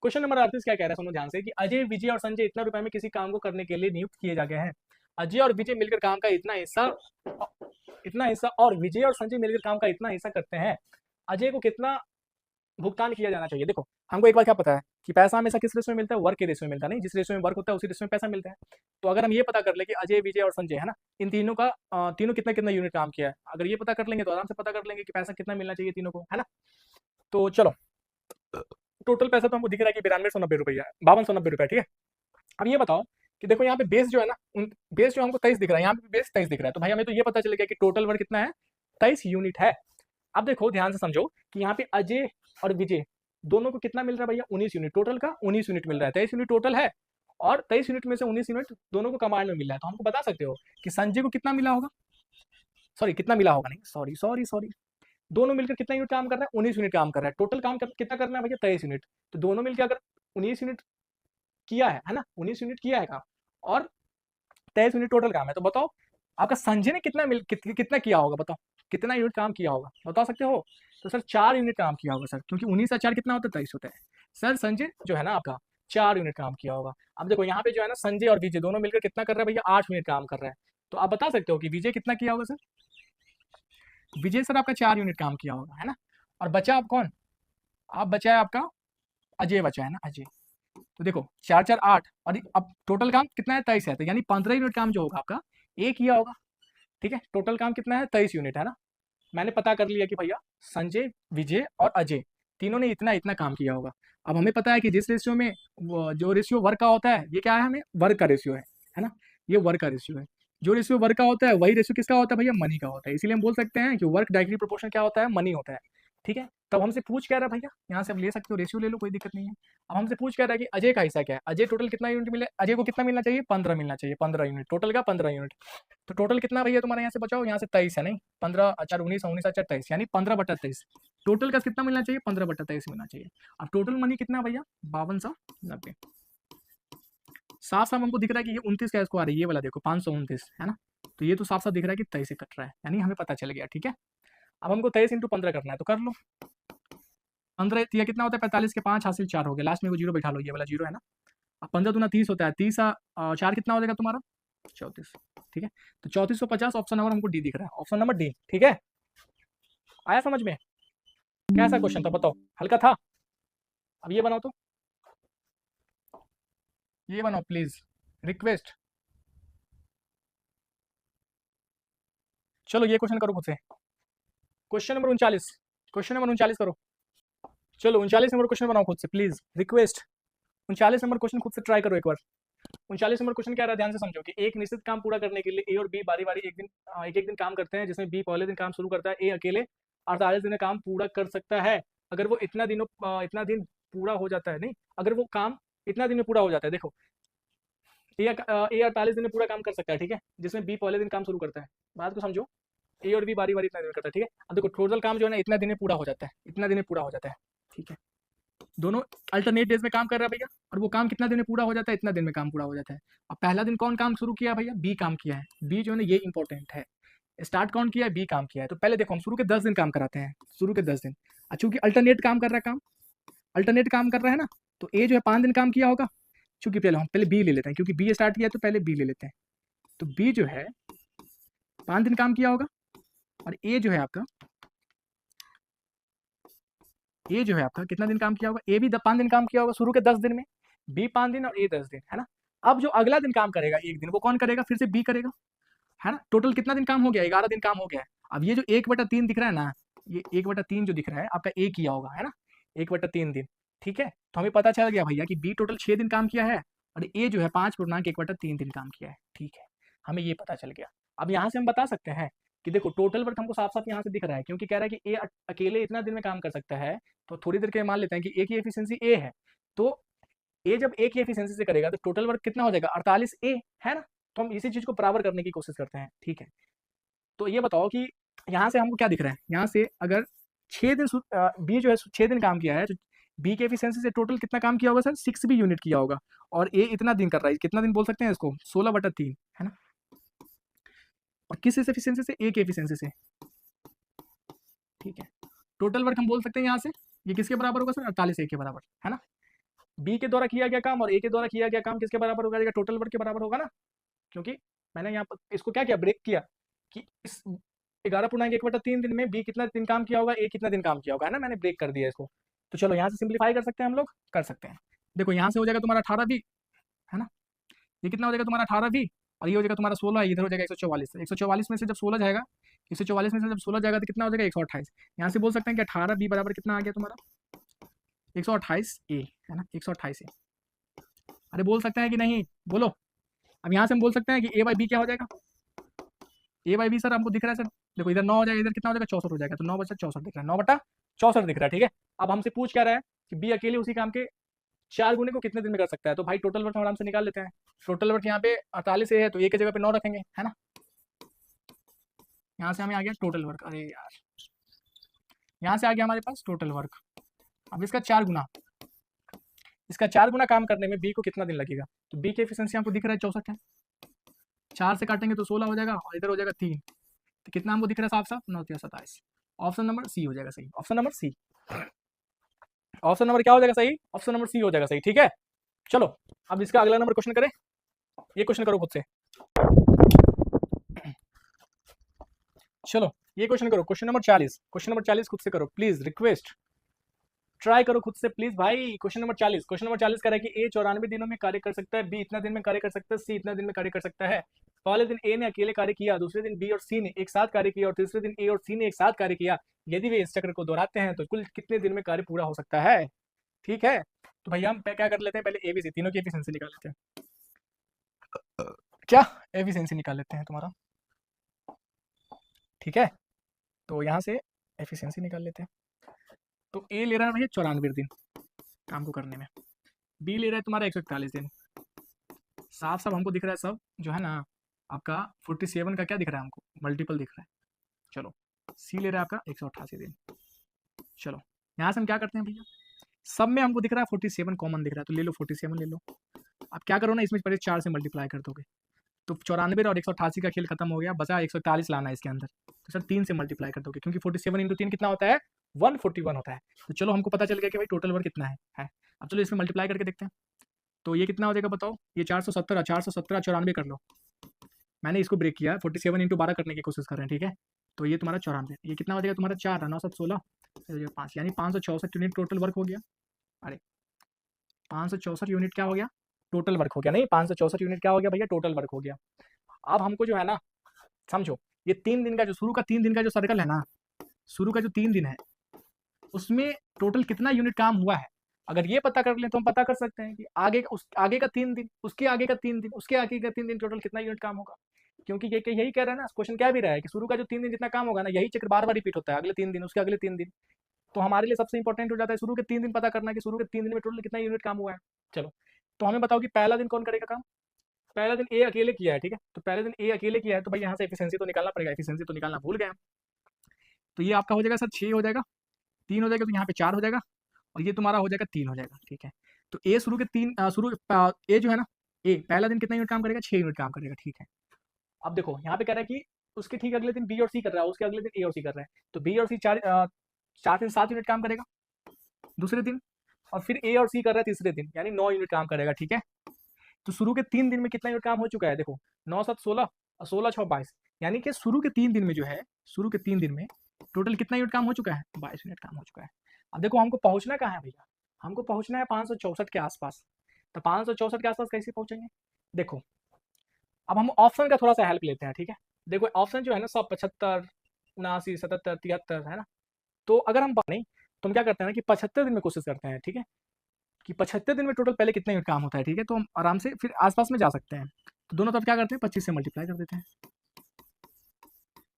क्वेश्चन नंबर 38 क्या कह रहा है, सुनो ध्यान से, कि अजय विजय और संजय इतना रुपए में किसी काम को करने के लिए नियुक्त किए जा गए हैं। अजय और विजय मिलकर काम का इतना हिस्सा और विजय और संजय मिलकर काम का इतना हिस्सा करते हैं। अजय को कितना भुगतान किया जाना चाहिए। देखो हमको एक बार क्या पता है कि पैसा हमेशा किस रेशो में मिलता है, वर्क के रेशो में मिलता है, नहीं जिस रेशो में वर्क होता है उसी रेशो में पैसा मिलता है। तो अगर हम ये पता कर ले कि अजय विजय और संजय है ना, इन तीनों का तीनों कितना कितना यूनिट काम किया है, अगर ये पता कर लेंगे तो आराम से पता कर लेंगे कि पैसा कितना मिलना चाहिए तीनों को, है ना। तो चलो टोटल पैसा तो हमको दिख रहा है कि 9290 रुपया, 5290 रुपया, ठीक है। अब ये बताओ कि देखो यहाँ पे बेस जो है ना, बेस जो हमको 23 दिख रहा है, यहाँ पे बेस 23 दिख रहा है, तो भाई हमें तो ये पता चलेगा कि टोटल वर्क कितना है, 23 यूनिट है। अब देखो ध्यान से समझो कि यहाँ पे अजय और विजय दोनों को कितना मिल रहा है भैया, 19 यूनिट, टोटल का 19 यूनिट मिल रहा है, 23 यूनिट टोटल है, और 23 यूनिट में से 19 यूनिट दोनों को कमांड में मिल रहा है। तो हमको बता सकते हो कि संजय को कितना मिला होगा, सॉरी कितना मिला होगा नहीं, सॉरी सॉरी सॉरी, दोनों मिलकर कितना यूनिट काम कर रहा है, 19 यूनिट काम कर रहा है, टोटल काम कितना करना है भैया, 23 यूनिट। तो दोनों मिलकर अगर 19 यूनिट किया है ना, 19 यूनिट किया है काम, और 23 यूनिट टोटल काम है, तो बताओ आपका संजय ने कितना किया होगा, बताओ कितना यूनिट काम किया होगा, बता सकते हो। तो सर 4 यूनिट काम किया होगा सर, क्योंकि 19 और 4 कितना होता है, 23 होता है। सर संजय जो है ना आपका 4 यूनिट काम किया होगा। अब देखो यहाँ पे जो है ना संजय और विजय दोनों मिलकर कितना कर रहा है भैया, 8 मिनट काम कर रहा है। तो आप बता सकते हो कि विजय कितना किया होगा सर? विजय सर आपका 4 यूनिट काम किया होगा, है ना। और बचा आप कौन? आप बचा है आपका अजय, बचा है ना अजय। तो देखो 4 4 8, और अब टोटल काम कितना है, 23 है, तो यानी 15 यूनिट काम जो होगा आपका एक किया होगा। ठीक है, टोटल काम कितना है, 23 यूनिट, है ना। मैंने पता कर लिया कि भैया संजय, विजय और अजय तीनों ने इतना इतना काम किया होगा। अब हमें पता है कि जिस रेशियो में जो रेशियो वर्क का होता है, ये क्या है, हमें वर्क का रेशियो है ना। ये वर्क का रेशियो है। जो रेशियो वर्क का होता है वही रेशियो किसका होता है भैया, मनी का होता है। इसीलिए हम बोल सकते हैं कि वर्क डायरेक्टली प्रोपोर्शन क्या होता है, मनी होता है। ठीक है, तब हमसे पूछ क्या रहा है भैया, यहाँ से आप ले सकते हो, रेशियो ले लो, कोई दिक्कत नहीं है। अब हमसे पूछ क्या रहा है कि अजय का हिस्सा क्या है, अजय टोटल कितना यूनिट मिले, अजय को कितना मिलना चाहिए, 15 मिलना चाहिए, 15 यूनिट, टोटल का 15 यूनिट। तो टोटल कितना भैया तुम्हारे यहाँ से बचाओ, यहाँ से 23 है, नहीं 15 4 19 19 4 23, यानी 15/23। टोटल का कितना मिलना चाहिए, 15/23 मिलना चाहिए। अब टोटल मनी कितना भैया, 5290। साफ साफ हमको दिख रहा है कि ये 29 का स्क्वायर है, ये वाला देखो 529, है ना। तो ये तो साफ साफ दिख रहा है कि 23 से कट रहा है, यानी हमें पता चल गया। ठीक है, अब हमको 23 × 15 करना है, तो कर लो। 15 ये कितना होता है, 45 के 5 हासिल 4 हो गया, लास्ट में वो जीरो बैठा लो, ये वाला जीरो है ना। अब 15 दूना 30 होता है, 30 4 कितना हो जाएगा तुम्हारा, 34। ठीक है, तो 3450 ऑप्शन नंबर हमको डी दिख रहा है, ऑप्शन नंबर डी। ठीक है, आया समझ में? कैसा क्वेश्चन था बताओ, हल्का था? अब ये बनाओ, तो ये बनाओ प्लीज, रिक्वेस्ट। चलो ये क्वेश्चन करो खुद से, क्वेश्चन नंबर 39, क्वेश्चन नंबर 39 करो। चलो 39 नंबर क्वेश्चन बनाओ खुद से प्लीज, रिक्वेस्ट। 39 नंबर क्वेश्चन खुद से ट्राई करो एक बार। 39 नंबर क्वेश्चन क्या रहा है, ध्यान से समझो कि एक निश्चित काम पूरा करने के लिए ए और बी बारी बारी एक एक दिन काम करते हैं, जिसमें बी पहले दिन काम शुरू करता है, ए अकेले 48 दिन में काम पूरा कर सकता है। अगर वो इतना दिन पूरा हो जाता है, नहीं, अगर वो काम इतना दिन में पूरा हो जाता है, देखो ए 48 दिन में पूरा काम कर सकता है, ठीक है, जिसमें बी पहले दिन काम शुरू करता है। बात को समझो, ए और बी बारी बारी इतना दिन में करता है, ठीक है। अब देखो टोटल काम जो है ना इतना दिन में पूरा हो जाता है, इतना दिन में पूरा हो जाता है। ठीक है, दोनों अल्टरनेट डेज में काम कर रहा है भैया, और वो काम कितना दिन में पूरा हो जाता है, इतना दिन में काम पूरा हो जाता है। अब पहला दिन कौन काम शुरू किया भैया, बी काम किया है, बी जो है ना ये इंपॉर्टेंट है। स्टार्ट कौन किया है, बी काम किया है। तो पहले देखो हम शुरू के 10 दिन काम कराते हैं, शुरू के 10 दिन। चूंकि अल्टरनेट काम कर रहा है, काम अल्टरनेट काम कर रहा है ना, तो ए जो है 5 दिन काम किया होगा। चूंकि पहले हम पहले बी ले लेते हैं, क्योंकि बी स्टार्ट किया है तो पहले बी ले लेते हैं। तो बी जो है 5 दिन काम किया होगा, और ए जो है आपका कितना दिन काम किया होगा, ए भी 5 दिन काम किया होगा शुरू के 10 दिन में, बी 5 दिन और ए 10 दिन, है ना। अब जो अगला दिन काम करेगा एक दिन, वो कौन करेगा, फिर से बी करेगा, है ना। टोटल कितना दिन काम हो गया, 11 दिन काम हो गया है। अब ये जो 1/3 दिख रहा है ना, ये 1/3 जो दिख रहा है आपका ए किया होगा, है ना, 1/3 दिन। ठीक है, तो हमें पता चल गया भैया कि बी टोटल 6 दिन काम किया है, और ए जो है 5/1/3 दिन काम किया है। ठीक है, हमें ये पता चल गया। अब यहाँ से हम बता सकते हैं कि देखो टोटल वर्क हमको साफ साफ यहाँ से दिख रहा है, क्योंकि कह रहा है कि ए अकेले इतना दिन में काम कर सकता है। तो थोड़ी देर के मान लेते हैं कि ए की एफिशिएंसी ए है, तो ए जब ए की एफिशिएंसी से करेगा तो टोटल वर्क कितना हो जाएगा, 48 ए, है ना। तो हम इसी चीज को बराबर करने की कोशिश करते हैं। ठीक है, तो ये बताओ कि यहाँ से हमको क्या दिख रहा है, यहाँ से अगर 6 दिन बी जो है 6 दिन काम किया है, तो बी के एफिशिएंसी से टोटल कितना काम किया होगा सर, 6 भी यूनिट किया होगा। और ए इतना दिन कर रहा है, कितना दिन बोल सकते हैं इसको, 16/3, है ना। और किस एफिशिएंसी से, ए के एफिशिएंसी से। ठीक है, टोटल वर्क हम बोल सकते हैं यहाँ से ये किसके बराबर होगा सर, 48 ए के बराबर, है ना। बी के द्वारा किया गया काम और ए के द्वारा किया गया काम किसके बराबर होगा, टोटल वर्क के बराबर होगा ना। क्योंकि मैंने यहाँ पर इसको क्या किया, ब्रेक किया कि इस 11/1/3 दिन में बी कितना दिन काम किया होगा, ए कितना दिन काम किया होगा, है ना। मैंने ब्रेक कर दिया इसको। तो चलो यहाँ से सिंप्लीफाई कर सकते हैं हम लोग, कर सकते हैं। देखो यहाँ से हो जाएगा तुम्हारा 18 भी, है ना। ये कितना हो जाएगा तुम्हारा 18 भी, और ये हो जाएगा तुम्हारा 16, इधर हो जाएगा 144। 144 में से जब 16 जाएगा, 144 में से जब 16 जाएगा तो कितना हो जाएगा, 128। यहाँ से बोल सकते हैं कि 18 बी बराबर कितना आ गया तुम्हारा, 128 ए, है ना, 128 ए। अरे बोल सकते हैं कि नहीं, बोलो। अब यहाँ से हम बोल सकते हैं कि ए बाई बी क्या हो जाएगा, ए बाई बी सर हमको दिख रहा है सर, देखो इधर 9 हो जाएगा, इधर कितना हो जाएगा, 64 हो जाएगा। तो 9/64 दिख रहा है, 9/64 दिख रहा है। ठीक है, अब हमसे पूछ क्या रहा है कि बी अकेले उसी काम के 4 गुने को कितने दिन में कर सकता है। तो भाई टोटल वर्क हम आराम से निकाल लेते हैं। टोटल वर्क यहाँ पे 48 है, तो ए की जगह पे 9 रखेंगे, है ना। यहाँ से हमें आ गया टोटल वर्क, अरे यार यहाँ से आ गया हमारे पास टोटल वर्क। अब इसका 4 गुना काम करने में बी को कितना दिन लगेगा। तो बी की एफिशिएंसी हमको दिख रहा है 64 है, 4 से काटेंगे तो 16 हो जाएगा, और इधर हो जाएगा 3, तो कितना हमको दिख रहा है साफ साफ, 9 3 27। ऑप्शन नंबर सी हो जाएगा सही, option number C. Option number क्या हो जाएगा सही, ऑप्शन नंबर सी हो जाएगा सही। ठीक है, चलो अब इसका अगला नंबर क्वेश्चन करें, ये क्वेश्चन करो खुद से। चलो ये क्वेश्चन करो, क्वेश्चन नंबर 40, क्वेश्चन नंबर 40 खुद से करो प्लीज, रिक्वेस्ट ट्राई करो खुद से प्लीज भाई। क्वेश्चन नंबर 40, क्वेश्चन नंबर 40 कह रहा है कि ए 94 दिनों में कार्य कर सकता है, बी इतना दिन में कार्य कर सकता है, सी इतना दिन में कार्य कर सकता है। पहले दिन ए ने अकेले कार्य किया, दूसरे दिन बी और सी ने एक साथ कार्य किया और तीसरे दिन ए और सी ने एक साथ कार्य किया। यदि वे इस चक्र को दोहराते हैं तो कुल कितने दिन में कार्य पूरा हो सकता है। ठीक है, तो भैया हम क्या कर लेते हैं, पहले एबीसी तीनों की एफिशिएंसी निकाल लेते हैं। क्या एफिशिएंसी निकाल लेते हैं तुम्हारा, ठीक है। तो यहाँ से एफिशिएंसी निकाल लेते हैं। तो ए ले रहा है भैया 94 दिन काम को करने में, बी ले रहा है तुम्हारा 141 दिन। साफ साफ हमको दिख रहा है सब जो है ना आपका 47 का क्या दिख रहा है हमको, मल्टीपल दिख रहा है। चलो सी ले रहा है आपका 188 दिन। चलो यहाँ से हम क्या करते हैं भैया, सब में हमको दिख रहा है 47 कॉमन दिख रहा है, तो ले लो 47 ले लो। अब क्या करो ना, इसमें पहले 4 से मल्टीप्लाई कर दोगे तो 94 और 188 का खेल खत्म हो गया, बचा 141 लाना है इसके अंदर, तो सर 3 से मल्टीप्लाई कर दोगे क्योंकि 47 इंटू 3 कितना होता है, 141 होता है। तो चलो हमको पता चल गया कि भाई टोटल वर्क कितना है। अब चलो इसमें मल्टीप्लाई करके देखते हैं, तो ये कितना हो जाएगा बताओ, ये 417 94 कर लो। मैंने इसको ब्रेक किया, 47 इंटू 12 करने की कोशिश कर रहे हैं, ठीक है। तो ये तुम्हारा 94, ये कितना हो जाएगा तुम्हारा 4 9 7 16 5, यानी 564 यूनिट टोटल वर्क हो गया। अरे 564 यूनिट क्या हो गया, टोटल वर्क हो गया। नहीं 564 यूनिट क्या हो गया भैया, टोटल वर्क हो गया। अब हमको जो है ना समझो, ये 3 दिन का जो शुरू का 3 दिन का जो सर्कल है ना, शुरू का जो 3 दिन है उसमें टोटल कितना यूनिट काम हुआ है। अगर ये पता कर लें तो हम पता कर सकते हैं कि आगे का 3 दिन, उसके आगे का 3 दिन, उसके आगे का 3 दिन टोटल कितना यूनिट काम होगा। क्योंकि ये यही कह रहा है ना, क्वेश्चन क्या भी रहा है कि शुरू का जो 3 दिन जितना काम होगा ना, यही चक्र बार बार रिपीट होता है, अगले 3 दिन उसके अगले 3 दिन। तो हमारे लिए सबसे इंपॉर्टेंट हो जाता है शुरू के 3 दिन पता करना कि शुरू के 3 दिन में टोटल कितना यूनिट काम हुआ है। चलो तो हमें बताओ कि पहला दिन कौन करेगा काम, पहला दिन ए अकेले किया है, ठीक है। तो पहले दिन ए अकेले किया है तो भाई यहाँ से एफिशिएंसी तो निकालना पड़ेगा, एफिशिएंसी तो निकालना भूल गए। तो ये आपका हो जाएगा सर 6 हो जाएगा, 3 हो जाएगा तो यहाँ पे 4 हो जाएगा और ये तुम्हारा हो जाएगा 3 हो जाएगा, ठीक है। तो ए शुरू के 3 ए जो है ना, ए पहला दिन कितना यूनिट काम करेगा, 6 यूनिट काम करेगा, ठीक है। अब देखो यहाँ पे कह रहा है कि उसके ठीक अगले दिन बी और सी कर रहा है, उसके अगले दिन ए और सी कर रहा है, तो बी और सी 4 दिन 7 यूनिट काम करेगा दूसरे दिन, और फिर ए और सी कर रहा है तीसरे दिन, यानी 9 यूनिट काम करेगा, ठीक है। तो शुरू के 3 दिन में कितना यूनिट काम हो चुका है, देखो 9 7 16 और 16 6 22, यानी कि शुरू के 3 दिन में जो है, शुरू के 3 दिन में टोटल कितना यूनिट काम हो चुका है, 22 यूनिट काम हो चुका है। अब देखो हमको पहुंचना कहाँ है भैया, हमको पहुंचना है 564 के आसपास। तो 564 के आसपास कैसे पहुंचेंगे, देखो अब हम ऑप्शन का थोड़ा सा हेल्प लेते हैं, ठीक है। देखो ऑप्शन जो है ना सब 75 79 77 73 है ना, तो अगर हम नहीं तो हम क्या करते हैं ना कि 75 दिन में कोशिश करते हैं, ठीक है, कि 75 दिन में टोटल पहले कितना यूनिट काम होता है, ठीक है। तो हम आराम से फिर आसपास में जा सकते हैं, तो दोनों तरफ क्या करते हैं 25 से मल्टीप्लाई कर देते हैं।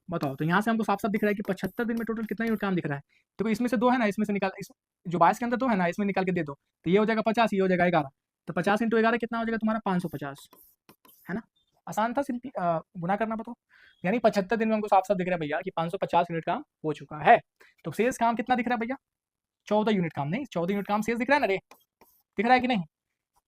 बताओ, तो यहाँ से हमको साफ साफ दिख रहा है कि 75 दिन में टोटल कितना यूनिट काम दिख रहा है। तो इसमें से 2 है ना, इसमें से निकाल, जो 22 के अंदर 2 है ना, इसमें निकाल के दे दो, तो ये हो जाएगा 50, ये हो जाएगा 11। तो 50 इंटू 11 कितना हो जाएगा तुम्हारा 550, है ना। आसान था, सिंपली गुना करना बताओ, यानी 75 दिन में हमको साफ साफ दिख रहा है भैया कि 550 यूनिट काम हो चुका है। तो शेष काम कितना दिख रहा है भैया, 14 यूनिट काम, नहीं 14 यूनिट काम शेष दिख रहा है ना रे, दिख रहा है कि नहीं।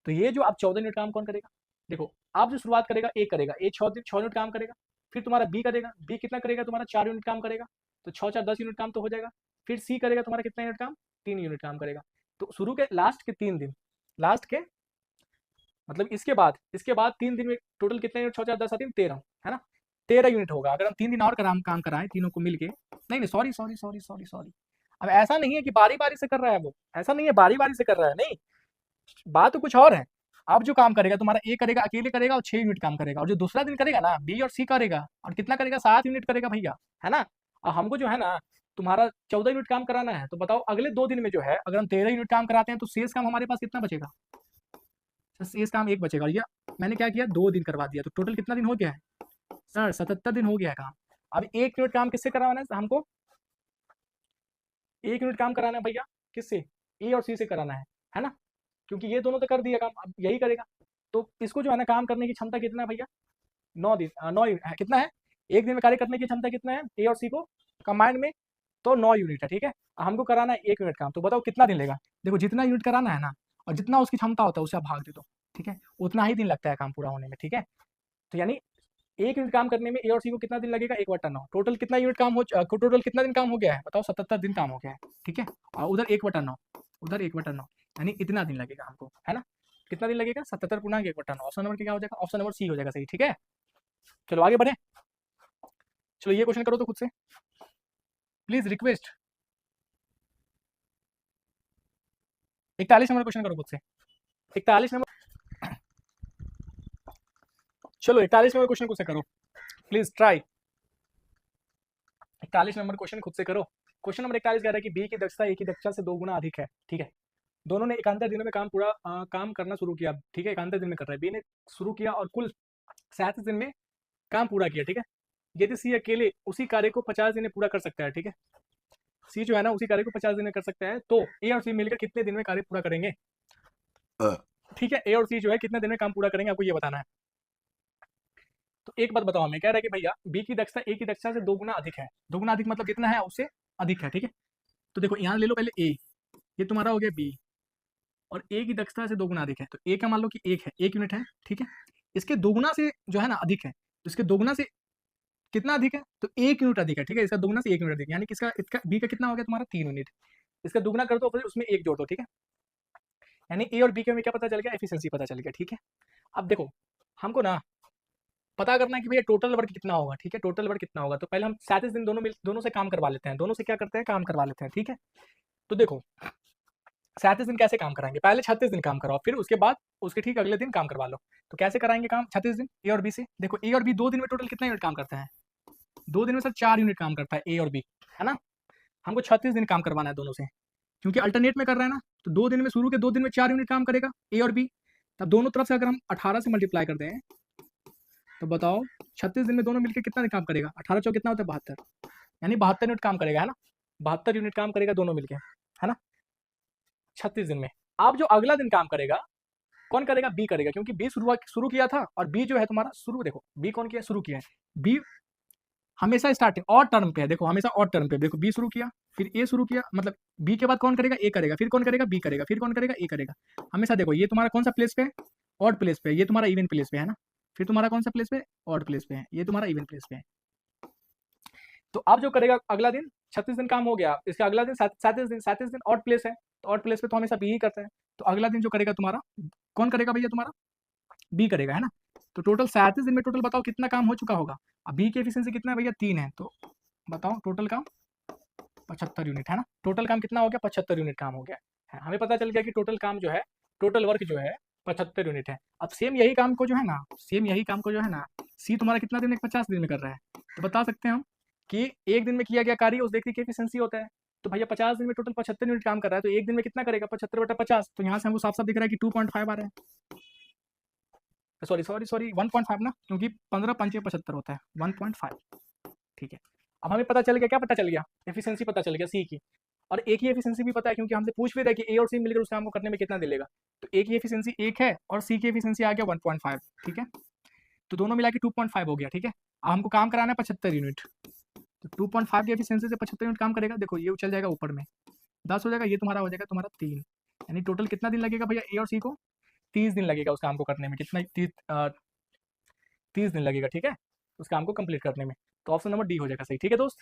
तो ये जो आप 14 यूनिट काम कौन करेगा, देखो आप जो शुरुआत करेगा ए करेगा, ए 6 यूनिट काम करेगा, फिर तुम्हारा बी करेगा, बी कितना करेगा तुम्हारा 4 यूनिट काम करेगा, तो 6 4 10 यूनिट काम तो हो जाएगा। फिर सी करेगा तुम्हारा कितना यूनिट काम, 3 यूनिट काम करेगा। तो शुरू के लास्ट के 3 दिन, लास्ट के मतलब इसके बाद 3 दिन में टोटल कितना यूनिट, 6 4 10 3 13, है ना, 13 यूनिट होगा। अगर हम 3 दिन और काम कराएं तीनों को मिलके, नहीं सॉरी, अब ऐसा नहीं है कि बारी बारी से कर रहा है वो, ऐसा नहीं है बारी बारी से कर रहा है, नहीं, बात तो कुछ और है। अब जो काम करेगा तुम्हारा ए करेगा, अकेले करेगा और 6 यूनिट काम करेगा, और जो दूसरा दिन करेगा ना बी और सी करेगा, और कितना करेगा 7 यूनिट करेगा भैया, है ना। और हमको जो है ना तुम्हारा 14 यूनिट काम कराना है, तो बताओ अगले 2 दिन में जो है अगर हम 13 यूनिट काम कराते हैं तो शेष काम हमारे पास कितना बचेगा, शेष काम 1 बचेगा। और ये मैंने क्या किया, 2 दिन करवा दिया, तो टोटल कितना दिन हो गया है सर, 77 दिन हो गया है काम। अब 1 यूनिट काम किससे करवाना है हमको, 1 यूनिट काम कराना है भैया किससे, ए और सी से कराना है ना, क्योंकि ये दोनों तो कर दिया काम, अब यही करेगा। तो इसको जो है ना काम करने की क्षमता कितना है भैया, 9 दिन 9 कितना है, 1 दिन में कार्य करने की क्षमता कितना है ए और सी को कंबाइंड में, तो 9 यूनिट है, ठीक है। हमको कराना है 1 यूनिट काम, तो बताओ कितना दिन लेगा। देखो जितना यूनिट कराना है ना और जितना उसकी क्षमता होता है उसे आप भाग दे दो, ठीक है, उतना ही दिन लगता है काम पूरा होने में, ठीक है। तो यानी 1 यूनिट काम करने में ए और सी को कितना दिन लगेगा, 1/9, टोटल कितना यूनिट काम हो, टोटल कितना दिन काम हो गया है बताओ, 77 दिन काम हो गया है, ठीक है। और उधर 1/9, उधर 1/9, यानी इतना दिन लगेगा हमको, है ना। कितना दिन लगेगा 77.1/9। ऑप्शन नंबर क्या हो जाएगा? ऑप्शन नंबर सी हो जाएगा सही। ठीक है, चलो आगे बढ़े। चलो ये क्वेश्चन करो तो खुद से, प्लीज रिक्वेस्ट। 41 नंबर क्वेश्चन करो खुद से, 41 नंबर। चलो 41 नंबर क्वेश्चन खुद से करो, प्लीज ट्राई। 41 नंबर क्वेश्चन खुद से करो। क्वेश्चन नंबर 41 कह रहा है कि बी की दक्षता ए की दक्षता से 2 गुना अधिक है। ठीक है, दोनों ने एकांतर दिनों में काम करना शुरू किया। ठीक है, एकांतर दिन में कर रहा है, बी ने शुरू किया और कुल 37 दिन में काम पूरा किया। ठीक है, यदि सी अकेले उसी कार्य को 50 दिन में पूरा कर सकता है, ठीक है, सी जो है ना उसी कार्य को 50 दिन में कर सकता है, तो ए और सी मिलकर कितने दिन में कार्य पूरा करेंगे? ठीक है, ए और सी जो है कितने दिन में काम पूरा करेंगे, आपको ये बताना है। तो एक बात बताओ, हमें कह रहा है कि भैया बी की दक्षता ए की दक्षता से 2 गुना अधिक है। 2 गुना अधिक मतलब कितना है? उससे अधिक है। ठीक है, तो देखो यहाँ ले लो पहले ए, ये तुम्हारा हो गया बी, और ए की दक्षता से 2 गुना अधिक है, तो ए का मान लो कि 1 है, 1 यूनिट है। ठीक है, इसके दोगुना से जो है ना अधिक है, तो इसके दोगुना से कितना अधिक है? तो 1 यूनिट अधिक है। ठीक है, इसका दोगुना से 1 यूनिट अधिक, यानी कि इसका बी का कितना हो गया तुम्हारा? 3 यूनिट। इसका दोगुना कर दो, फिर उसमें 1 जोड़ दो। ठीक है, यानी ए और बी के हमें क्या पता चल गया? एफिशिएंसी पता चल गया। ठीक है, अब देखो हमको ना पता करना है कि भैया टोटल वर्क कितना होगा। ठीक है, टोटल वर्क कितना होगा, तो पहले हम 37 दिन दोनों से काम करवा लेते हैं, दोनों से क्या करते हैं? काम करवा लेते हैं। ठीक है, तो देखो 37 दिन कैसे काम कराएंगे? पहले 36 दिन काम कराओ, फिर उसके बाद उसके ठीक अगले दिन काम करवा लो। तो कैसे कराएंगे काम 36 दिन ए और बी से? देखो ए और बी 2 दिन में टोटल कितना यूनिट काम करता है? 2 दिन में सर 4 यूनिट काम करता है ए और बी, है ना। हमको 36 दिन काम करवाना है दोनों से, क्योंकि अल्टरनेट में कर रहे हैं ना, तो 2 दिन में शुरू के 2 दिन में 4 यूनिट काम करेगा ए और बी। तब दोनों तरफ से अगर हम 18 से मल्टीप्लाई कर दें तो बताओ 36 दिन में दोनों मिलकर कितना काम करेगा? 18 चौ कितना होता है? 72, यानी 72 यूनिट काम करेगा, है ना। 72 यूनिट काम करेगा दोनों मिलकर, है ना, 36 दिन में। अब जो अगला दिन काम करेगा कौन करेगा? बी करेगा, क्योंकि बी शुरू किया था, और बी जो है तुम्हारा शुरू, देखो बी कौन किया? शुरू किया है। बी हमेशा स्टार्टिंग और टर्म पे है, देखो हमेशा और टर्म पे। देखो बी शुरू किया, फिर ए शुरू किया, मतलब बी के बाद कौन करेगा? ए करेगा, फिर कौन करेगा? बी करेगा, फिर कौन करेगा? ए करेगा। हमेशा देखो ये तुम्हारा कौन सा प्लेस पे है? ऑड प्लेस पे। ये तुम्हारा इवन प्लेस पे है ना, फिर तुम्हारा कौन सा प्लेस पे? ऑड प्लेस पे है। ये तुम्हारा इवन प्लेस पे है। तो अब जो करेगा अगला दिन 36 दिन काम हो गया, इसका अगला दिन 37 दिन ऑड प्लेस है, तो ऑड प्लेस पे तो हमेशा बी ही करता है। तो अगला दिन जो करेगा तुम्हारा कौन करेगा भैया? तुम्हारा बी करेगा, है ना। तो टोटल 37 दिन में टोटल बताओ कितना काम हो चुका होगा? अब बी की एफिशिएंसी कितना है भैया? 3 है, तो बताओ टोटल काम 75 यूनिट, है ना। टोटल काम कितना हो गया? 75 यूनिट काम हो गया है। हमें पता चल गया कि टोटल काम जो है, टोटल वर्क जो है 75 यूनिट है। अब सेम यही काम को जो है ना, सी तुम्हारा कितना दिन में? 50 दिन में कर रहा है। तो बता सकते हैं हम कि एक दिन में किया गया कार्य उस व्यक्ति की एफिशिएंसी होता है। तो भैया 50 दिन में टोटल 75 यूनिट काम कर रहा है, तो एक दिन में कितना करेगा? 75/50। तो यहाँ से हमको साफ साफ दिख रहा है कि 2.5 आ रहा है। सॉरी 1.5 ना, क्योंकि 15 पंचे 75 होता है, 1.5। ठीक है, अब हमें पता चल गया, क्या पता चल गया? एफिशिएंसी पता चल गया सी की। और एक ही एफिशिएंसी भी पता है, क्योंकि हमसे पूछ भी रहा है कि ए और सी मिलकर उस काम को करने में कितना देगा। तो ए की एफिशिएंसी 1 है और सी की एफिशिएंसी आ गया 1.5। ठीक है, तो दोनों मिला के 2.5 हो गया। ठीक है, अब हमको काम कराना है 75 यूनिट, तो 2.5 की एफिशिएंसी से 75 यूनिट काम करेगा। देखो ये उछल जाएगा ऊपर में, 10 हो जाएगा, ये तुम्हारा हो जाएगा तुम्हारा 3, यानी टोटल कितना दिन लगेगा भैया ए और सी को? 30 दिन लगेगा उस काम को करने में। कितना? 30 दिन लगेगा। ठीक है, उस काम को कंप्लीट करने में। तो ऑप्शन नंबर डी हो जाएगा सही। ठीक है दोस्त,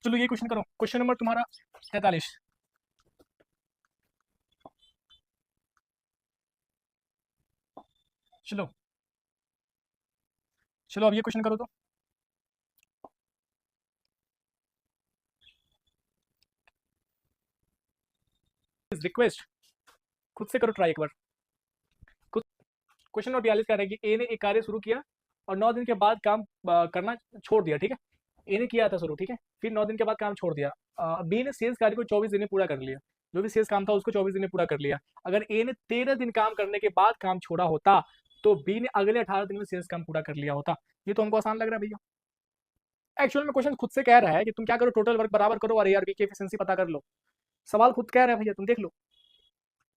चलो ये क्वेश्चन करो। क्वेश्चन नंबर तुम्हारा 43। चलो चलो अब ये क्वेश्चन करो तो। रिक्वेस्ट खुद से करो ट्राई एक बार। क्वेश्चन नंबर 42 कह रहा है कि ए ने एक कार्य शुरू किया और 9 दिन के बाद काम करना छोड़ दिया। ठीक है, ए ने किया था शुरू, ठीक है, फिर 9 दिन के बाद काम छोड़ दिया। बी ने शेष कार्य को 24 दिन में पूरा कर लिया, जो भी शेष काम था उसको 24 दिन में पूरा कर लिया। अगर ए ने 13 दिन काम करने के बाद काम छोड़ा होता तो बी ने अगले 18 दिन में शेष काम पूरा कर लिया होता। ये तो हमको आसान लग रहा है भैया। एक्चुअल में क्वेश्चन खुद से कह रहा है कि तुम क्या करो, टोटल वर्क बराबर करो और ए और बी की एफिशिएंसी पता कर लो। सवाल खुद कह रहा है भैया, तुम देख लो,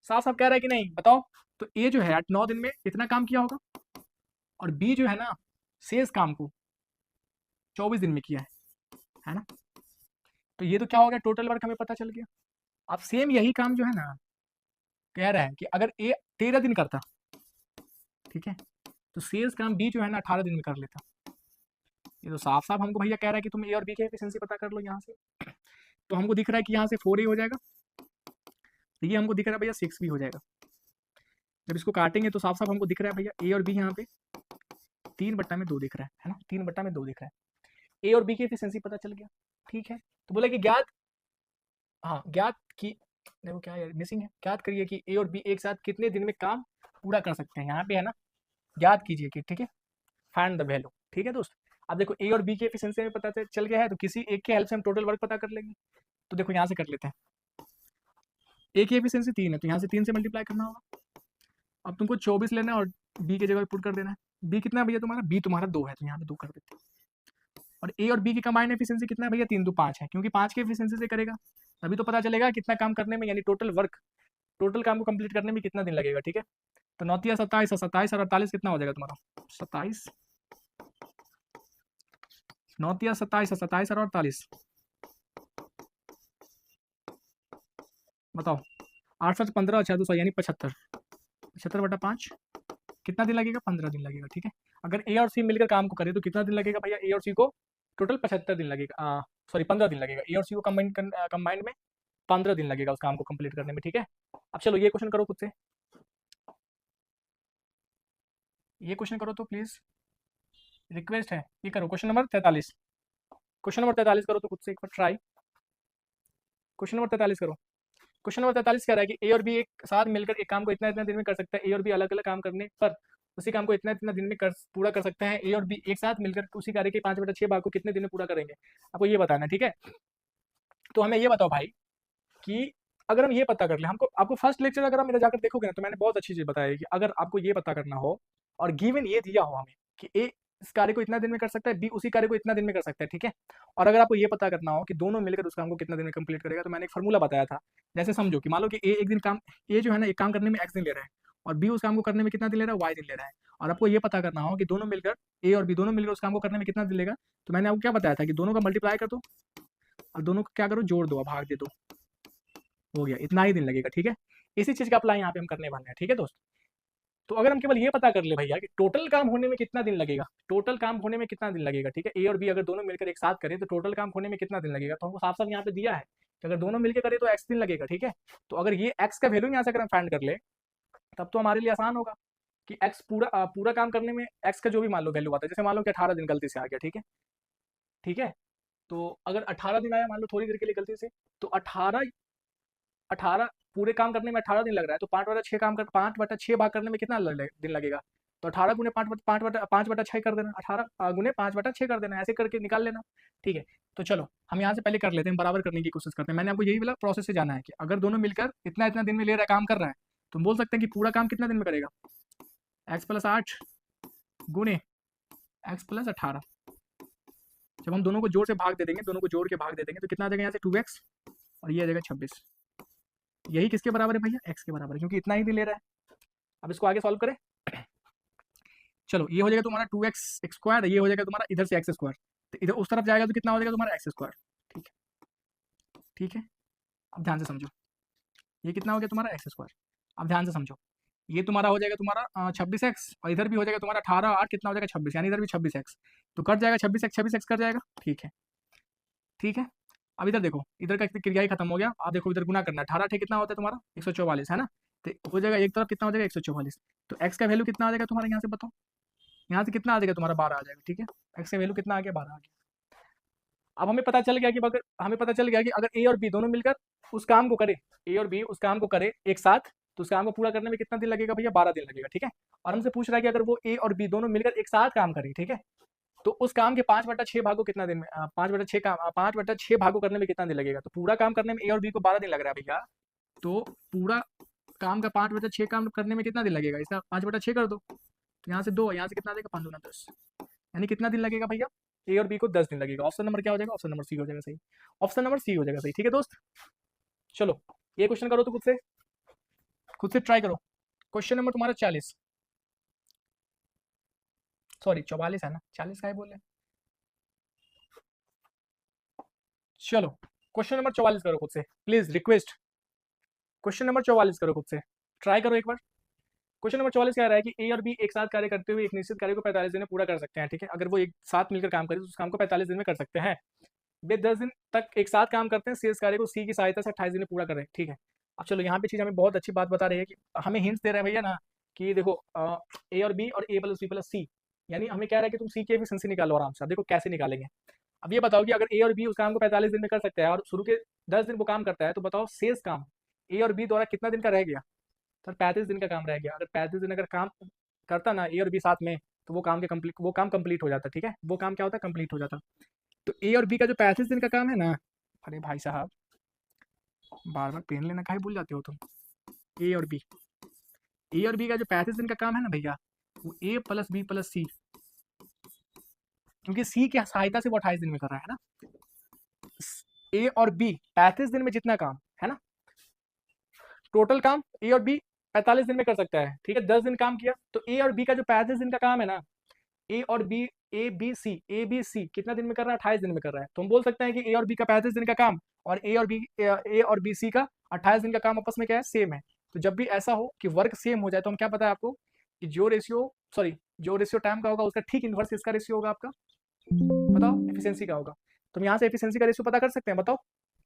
साफ साफ कह रहा है कि नहीं, बताओ। तो ए जो है 9 दिन में इतना काम किया होगा, और बी जो है ना शेष काम को 24 दिन में किया है ना। तो ये तो क्या हो गया? टोटल वर्क हमें पता चल गया। अब सेम यही काम जो है ना कह रहा है कि अगर ए 13 दिन करता, ठीक है, तो शेष काम बी जो है ना 18 दिन में कर लेता। ये तो साफ साफ हमको भैया कह रहा है कि तुम ए और बी की एफिशिएंसी पता कर लो यहाँ से। तो हमको दिख रहा है कि यहाँ से 4a हो जाएगा, तो ये हमको दिख रहा है भैया 6 भी हो जाएगा। जब इसको काटेंगे तो साफ साफ हमको दिख रहा है भैया ए और बी यहाँ पे 3/2 दिख रहा है ना, 3/2 दिख रहा है। ए और बी की एफिशिएंसी पता चल गया, ठीक है। तो बोला कि ज्ञात, हाँ ज्ञात की, देखो क्या यार मिसिंग है, ज्ञात करिए कि ए और बी एक साथ कितने दिन में काम पूरा कर सकते हैं, यहाँ पे है ना, ज्ञात कीजिए कि, ठीक है, फाइंड द वैल्यू, ठीक है दोस्त। अब देखो ए और बी की एफिशिएंसी में पता चल गया है, तो किसी एक के हेल्प से हम टोटल वर्क पता कर लेंगे। तो देखो यहाँ से कर लेते हैं, ए की एफिशिएंसी 3 है, तो यहाँ से 3 से मल्टीप्लाई करना होगा। अब तुमको 24 लेना है और बी की जगह पुट कर देना है। बी कितना है भैया तुम्हारा, बी तुम्हारा 2 है, तो यहाँ पे 2 कर देते हैं। और ए और बी की कंबाइंड एफिशिएंसी कितना है भैया, 3 2 5 है, क्योंकि 5 की एफिशिएंसी से करेगा तभी तो पता चलेगा कितना काम करने में, यानी टोटल वर्क, टोटल काम को कंप्लीट करने में कितना दिन लगेगा, ठीक है। तो 9 या 27 है, 27 और 48 कितना हो जाएगा तुम्हारा, 27, 9 या 27 है, 27 और 48 बताओ, 8 7 15 6 2 यानी 75, 75/5 कितना दिन लगेगा, 15 दिन लगेगा, ठीक है। अगर ए और सी मिलकर काम को करे तो कितना दिन लगेगा भैया, ए और सी को टोटल 75 दिन लगेगा, सॉरी 15 दिन लगेगा, ए और सी को कंबाइंड में 15 दिन लगेगा उस काम को कंप्लीट करने में, ठीक है। अब चलो ये क्वेश्चन करो खुद से, ये क्वेश्चन करो तो प्लीज, रिक्वेस्ट है, ये करो क्वेश्चन नंबर 43, क्वेश्चन नंबर 43 करो तो खुद से एक बार ट्राई, क्वेश्चन नंबर 43 करो। क्वेश्चन नंबर 43 कह रहा है कि ए और बी एक साथ मिलकर एक काम को इतना इतना दिन में कर सकता है, ए और बी अलग अलग काम करने पर उसी काम को इतना इतना दिन में पूरा कर सकते हैं। ए और बी एक साथ मिलकर उसी कार्य के 5/6 भाग को कितने दिन में पूरा करेंगे, आपको ये बताना है, ठीक है। तो हमें ये बताओ भाई कि अगर हम ये पता कर ले, हमको आपको फर्स्ट लेक्चर अगर आप मेरा जाकर देखोगे ना, तो मैंने बहुत अच्छी चीज बताई है कि अगर आपको ये पता करना हो और गिवन ये दिया हो हमें कि ए इस कार्य को इतना दिन में कर सकता है, बी उसी कार्य को इतना दिन में कर सकता है, ठीक है। और अगर आपको ये पता करना हो कि दोनों मिलकर उस काम को कितना दिन में कंप्लीट करेगा, तो मैंने एक फार्मूला बताया था। जैसे समझो कि मान लो कि ए एक दिन काम, ए जो है ना एक काम करने में एक्स दिन ले रहा है और बी उस काम को करने में कितना दिन ले रहा है, वाई दिन ले रहा है। और आपको ये पता करना हो कि दोनों मिलकर, ए और बी दोनों मिलकर उस काम को करने में कितना दिन लेगा, तो मैंने आपको क्या बताया था कि दोनों का मल्टीप्लाई कर दो और दोनों को क्या करो, जोड़ दो, भाग दे दो, हो गया, इतना ही दिन लगेगा, ठीक है। इसी चीज का अप्लाई यहाँ पे हम करने वाले हैं, ठीक है दोस्त। तो अगर हम केवल ये पता कर ले भैया कि टोटल काम होने में कितना दिन लगेगा, टोटल काम होने में कितना दिन लगेगा, ठीक है। ए और बी अगर दोनों मिलकर एक साथ करें तो टोटल काम होने में कितना दिन लगेगा, तो हमको साफ साफ यहाँ पे दिया है कि अगर दोनों मिलकर करें तो एक्स दिन लगेगा, ठीक है। तो अगर ये एक्स का वैल्यू यहाँ से अगर हम फाइंड कर ले, तब तो हमारे लिए आसान होगा कि एक्स पूरा काम करने में एक्स का जो भी मान लो वैल्यू आता है, जैसे मान लो कि 18 दिन गलती से आ गया, ठीक है, ठीक है। तो अगर 18 दिन आया मान लो थोड़ी देर के लिए गलती से, तो 18 पूरे काम करने में 18 दिन लग रहा है, तो 5/6 काम कर, 5/6 भाग करने में कितना दिन लगेगा, तो 18 गुने 5/6 कर देना, 18 गुने 5/6 कर देना, ऐसे करके निकाल लेना, ठीक है। तो चलो हम यहाँ से पहले कर लेते हैं, बराबर करने की कोशिश करते हैं। मैंने आपको यही वाला प्रोसेस से जाना है कि अगर दोनों मिलकर इतना इतना दिन में ले रहा है, काम कर रहा है, तो हम बोल सकते हैं कि पूरा काम कितना दिन में करेगा, x+8 गुने x+18। जब हम दोनों को जोड़ से भाग दे देंगे, दोनों को जोड़ के भाग दे देंगे, तो कितना आ जाएगा यहाँ से 2x और ये आ जाएगा 26। यही किसके बराबर है भैया, x के बराबर है, क्योंकि इतना ही दिन ले रहा है। अब इसको आगे सॉल्व करें, चलो ये हो जाएगा तुम्हारा 2x², ये हो जाएगा तुम्हारा इधर से x², तो इधर उस तरफ जाएगा तो कितना हो जाएगा तुम्हारा x², ठीक है, ठीक है। अब ध्यान से समझो, ये कितना हो गया तुम्हारा x²। अब ध्यान से समझो, ये तुम्हारा हो जाएगा तुम्हारा 26x और इधर भी हो जाएगा तुम्हारा 18 8 कितना हो जाएगा 26, यानी इधर भी 26x, तो कट जाएगा 26x कट जाएगा, ठीक है, ठीक है। अब इधर देखो, इधर का क्रिया ही खत्म हो गया। आप देखो इधर गुना करना है, 18 कितना होता है तुम्हारा 144 है ना, तो हो जाएगा एक तरफ कितना हो जाएगा 144, तो x का वैल्यू कितना आ जाएगा तुम्हारा, यहाँ से बताओ, यहाँ से कितना आ जाएगा तुम्हारा 12 आ जाएगा, ठीक है। x का वैल्यू कितना आ गया, 12 आ गया। अब हमें पता चल गया कि अगर ए और बी दोनों मिलकर उस काम को करे, ए और बी उस काम को करे एक साथ, तो उस काम को पूरा करने में कितना दिन लगेगा भैया, 12 दिन लगेगा, ठीक है। और हमसे पूछ रहा है कि अगर वो ए और बी दोनों मिलकर एक साथ काम करें, ठीक है, तो उस काम के 5/6 भागों कितना दिन में 5/6 भागों करने में कितना दिन लगेगा, तो पूरा काम करने में ए और बी को 12 दिन लग रहा है भैया, तो पूरा काम का 5/6 काम करने में कितना दिन लगेगा, इसका 5/6 कर दो, तो यहाँ से 2, यहाँ से कितना देगा 5 दूना 10, यानी कितना दिन लगेगा भैया, ए और बी को 10 दिन लगेगा। ऑप्शन नंबर क्या हो जाएगा, ऑप्शन नंबर सी हो जाएगा सही, ऑप्शन नंबर सी हो जाएगा सही, ठीक है दोस्त। चलो ये क्वेश्चन करो तो खुद से ट्राई करो। क्वेश्चन नंबर तुम्हारा 40, सॉरी 44 है ना, 40 का ही बोल रहे हैं। चलो क्वेश्चन नंबर 44 करो खुद से प्लीज, रिक्वेस्ट, क्वेश्चन नंबर 44 करो खुद से, ट्राई करो एक बार। क्वेश्चन नंबर 44 कह रहा है कि ए और बी एक साथ कार्य करते हुए एक निश्चित कार्य को 45 दिन में पूरा कर सकते हैं, ठीक है। अगर वो एक साथ मिलकर काम करें तो उस काम को 45 दिन में कर सकते हैं। वे 10 दिन तक एक साथ काम करते हैं, शेष कार्य को सी की सहायता से 28 दिन में पूरा करें, ठीक है। अब चलो यहाँ पे चीज़ हमें बहुत अच्छी बात बता रही है कि हमें हिंट्स दे रहा है भैया ना कि देखो ए और बी और ए प्लस बी प्लस सी, यानी हमें कह रहा है कि तुम सी की एफिशिएंसी निकालो आराम से। अब देखो कैसे निकालेंगे। अब ये बताओ कि अगर ए और बी उस काम को 45 दिन में कर सकते हैं और शुरू के 10 दिन वो काम करता है, तो बताओ शेष काम ए और बी द्वारा कितना दिन का रह गया। सर 35 दिन का काम रह गया। अगर 35 दिन अगर काम करता ना ए और बी साथ में, तो वो काम कंप्लीट हो जाता। ठीक है, वो काम क्या होता है, कंप्लीट हो जाता। तो ए और बी का जो 35 दिन का काम है ना, अरे भाई साहब बार बार पेन लेना काहे भूल जाते हो तुम। ए और बी, ए और बी का जो 35 दिन का काम है ना भैया, वो ए प्लस बी प्लस सी, क्योंकि सी की सहायता से वो 28 दिन में कर रहा है ना। ए और बी 35 दिन में जितना काम है ना, टोटल काम ए और बी 45 दिन में कर सकता है। ठीक है, 10 दिन काम किया तो ए और बी का जो 35 दिन का काम है ना, ए और बी ए बी सी कितना दिन में कर रहा है, 28 दिन में कर रहा है। तो हम बोल सकते हैं कि ए और बी का 35 दिन का काम और ए और बी सी का 28 दिन का काम आपस में क्या है, सेम है। तो जब भी ऐसा हो कि वर्क सेम हो जाए, तो हम क्या पता है आपको कि जो रेशियो टाइम का होगा उसका ठीक इन्वर्स इसका रेशियो होगा आपका। बताओ एफिशिएंसी का होगा। तो हम यहाँ से एफिशिएंसी का रेशियो पता कर सकते हैं, बताओ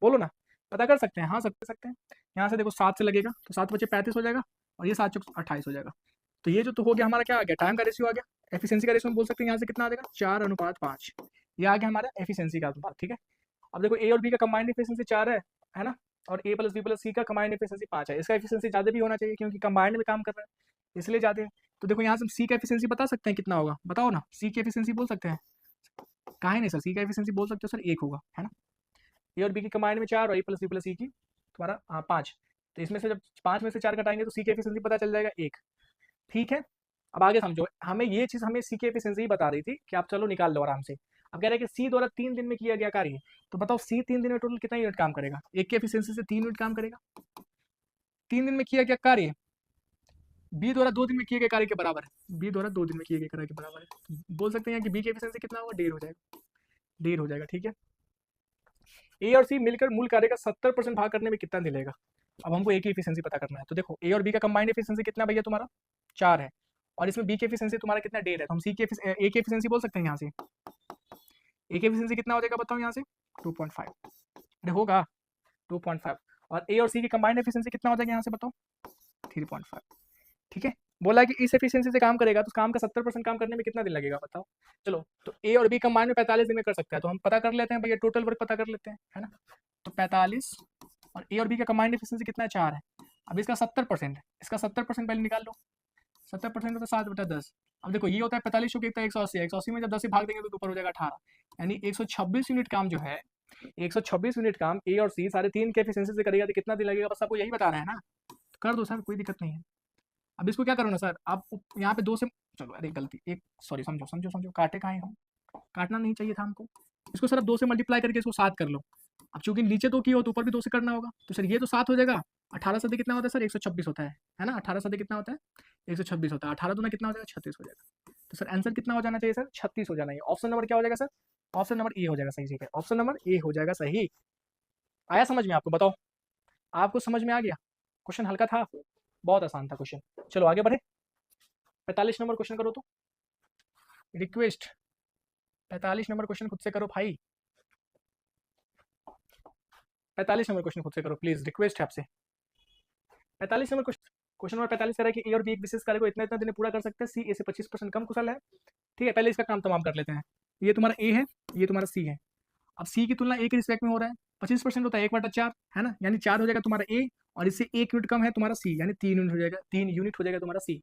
बोलो ना। पता कर सकते हैं, हाँ सकते हैं। यहाँ से देखो 7 से लगेगा तो 7 बचे 35 हो जाएगा और ये 7 चौक 28 हो जाएगा। तो ये जो तो हो गया हमारा, क्या आ गया, टाइम का रेशियो आ गया। एफिशिएंसी का रेशियो हम बोल सकते हैं यहाँ से कितना आ जाएगा, 4:5। ये आ गया हमारा एफिशिएंसी का अनुपात। ठीक है, अब देखो ए और बी का कंबाइंड एफिशिएंसी 4 है ना, और ए प्लस बी प्लस सी का कंबाइंड एफिशिएंसी 5 है। इसका एफिशिएंसी ज़्यादा भी होना चाहिए क्योंकि कंबाइंड में काम कर रहा है, इसलिए ज़्यादा है। तो देखो यहाँ से हम सी का एफिशिएंसी बता सकते हैं कितना होगा, बताओ ना। सी की एफिशिएंसी बोल सकते हैं, काहे नहीं सर, सी का एफिशिएंसी बोल सकते हो सर, 1 होगा, है ना। ए और बी की कंबाइंड में 4 और ए प्लस बी प्लस सी की तुम्हारा 5। तो इसमें से जब 5 में से 4 घटाएंगे तो सी की एफिशिएंसी पता चल जाएगा 1। ठीक है, अब आगे समझो। हमें ये चीज़ हमें सी की एफिशिएंसी ही बता रही थी कि आप चलो निकाल लो आराम से। अब कह रहे हैं कि सी द्वारा 3 दिन में किया गया कार्य, तो बताओ सी 3 दिन में टोटल कितना यूनिट काम करेगा। एक की एफिशिएंसी से 3 यूनिट काम करेगा। 3 दिन में किया गया कार्य बी द्वारा 2 दिन में किए गए कार्य के बराबर है। बी द्वारा 2 दिन में किए गए कार्य के बराबर है। बोल सकते हैं कि बी की एफिशिएंसी कितना होगा, 1.5 हो जाएगा। ठीक है, ए और सी मिलकर मूल कार्य का 70% भाग करने में कितना दिन लगेगा। अब हमको ए की एफिशिएंसी पता करना है। तो देखो ए और बी का कंबाइंड एफिशिएंसी कितना भैया तुम्हारा, 4 है, और इसमें बी की एफिशिएंसी तुम्हारा कितना, 1.5 है। तो हम ए की एफिशिएंसी बोल सकते हैं यहाँ से। ए की एफिशिएंसी कितना हो जाएगा बताओ यहाँ से, 2.5। अरे होगा 2.5। और ए और सी की कंबाइंड एफिशिएंसी कितना हो जाएगा यहाँ से बताओ, 3.5। ठीक है, बोला है कि इस एफिशिएंसी से काम करेगा तो काम का 70% काम करने में कितना दिन लगेगा बताओ। चलो, तो ए और बी कंबाइंड में 45 दिन में कर सकता है, तो हम पता कर लेते हैं भैया, टोटल वर्क पता कर लेते हैं, है ना। तो 45 और ए और बी का कंबाइंड एफिशिएंसी कितना है, 4 है। अब इसका 70%, इसका 70% पहले निकाल लो। 70% होता है 7/10। अब देखो ये होता है 45 चौके 180 है, 180 में जब 10 से भाग देंगे तो ऊपर हो जाएगा 18, यानी 126 यूनिट काम जो है, 126 यूनिट काम ए और सी साढ़े 3 के एफिशिएंसी से करेगा तो कितना दिन लगेगा, बस आपको यही बताना है ना। तो कर दो सर, कोई दिक्कत नहीं है। अब इसको क्या करो ना सर, आप यहाँ पे 2 से, चलो अरे गलती, एक सॉरी, समझो काटे कहाँ हैं हम, काटना नहीं चाहिए था हमको। इसको सर अब 2 से मल्टीप्लाई करके इसको 7 कर लो। अब चूंकि नीचे 2 की हो तो ऊपर भी 2 से करना होगा, तो सर ये तो 7 हो जाएगा। 18 सदी कितना होता है सर, 126 होता है ना। 18 सदी कितना होता है, 126 होता है। 18 दूना कितना हो जाएगा, 36 हो जाएगा। तो सर आंसर कितना हो जाना चाहिए सर, 36 हो जाना है। ऑप्शन नंबर क्या हो जाएगा सर, ऑप्शन नंबर ए हो जाएगा सही। ठीक है, ऑप्शन नंबर ए हो जाएगा सही। आया समझ में आपको, बताओ आपको समझ में आ गया। क्वेश्चन हल्का था, बहुत आसान था क्वेश्चन। चलो आगे बढ़े, 45 नंबर क्वेश्चन करो तो, रिक्वेस्ट 45 नंबर क्वेश्चन खुद से करो भाई। 45 नंबर क्वेश्चन खुद से करो प्लीज, रिक्वेस्ट है आपसे। 45 नंबर क्वेश्चन नंबर 45 कह रहा है कि ए और बी एक विशेष कार्य को इतना इतना दिन में पूरा कर सकते हैं, सी ए से 25% कम कुशल है। ठीक है, पहले इसका काम तमाम कर लेते हैं। ये तुम्हारा ए है, ये तुम्हारा सी है। अब सी की तुलना ए के रिस्पेक्ट में हो रहा है, 25% होता है 1/4, है ना, यानी 4 हो जाएगा तुम्हारा ए, और इससे 1 यूनिट कम है तुम्हारा सी, यानी 3 यूनिट हो जाएगा, 3 यूनिट हो जाएगा तुम्हारा सी।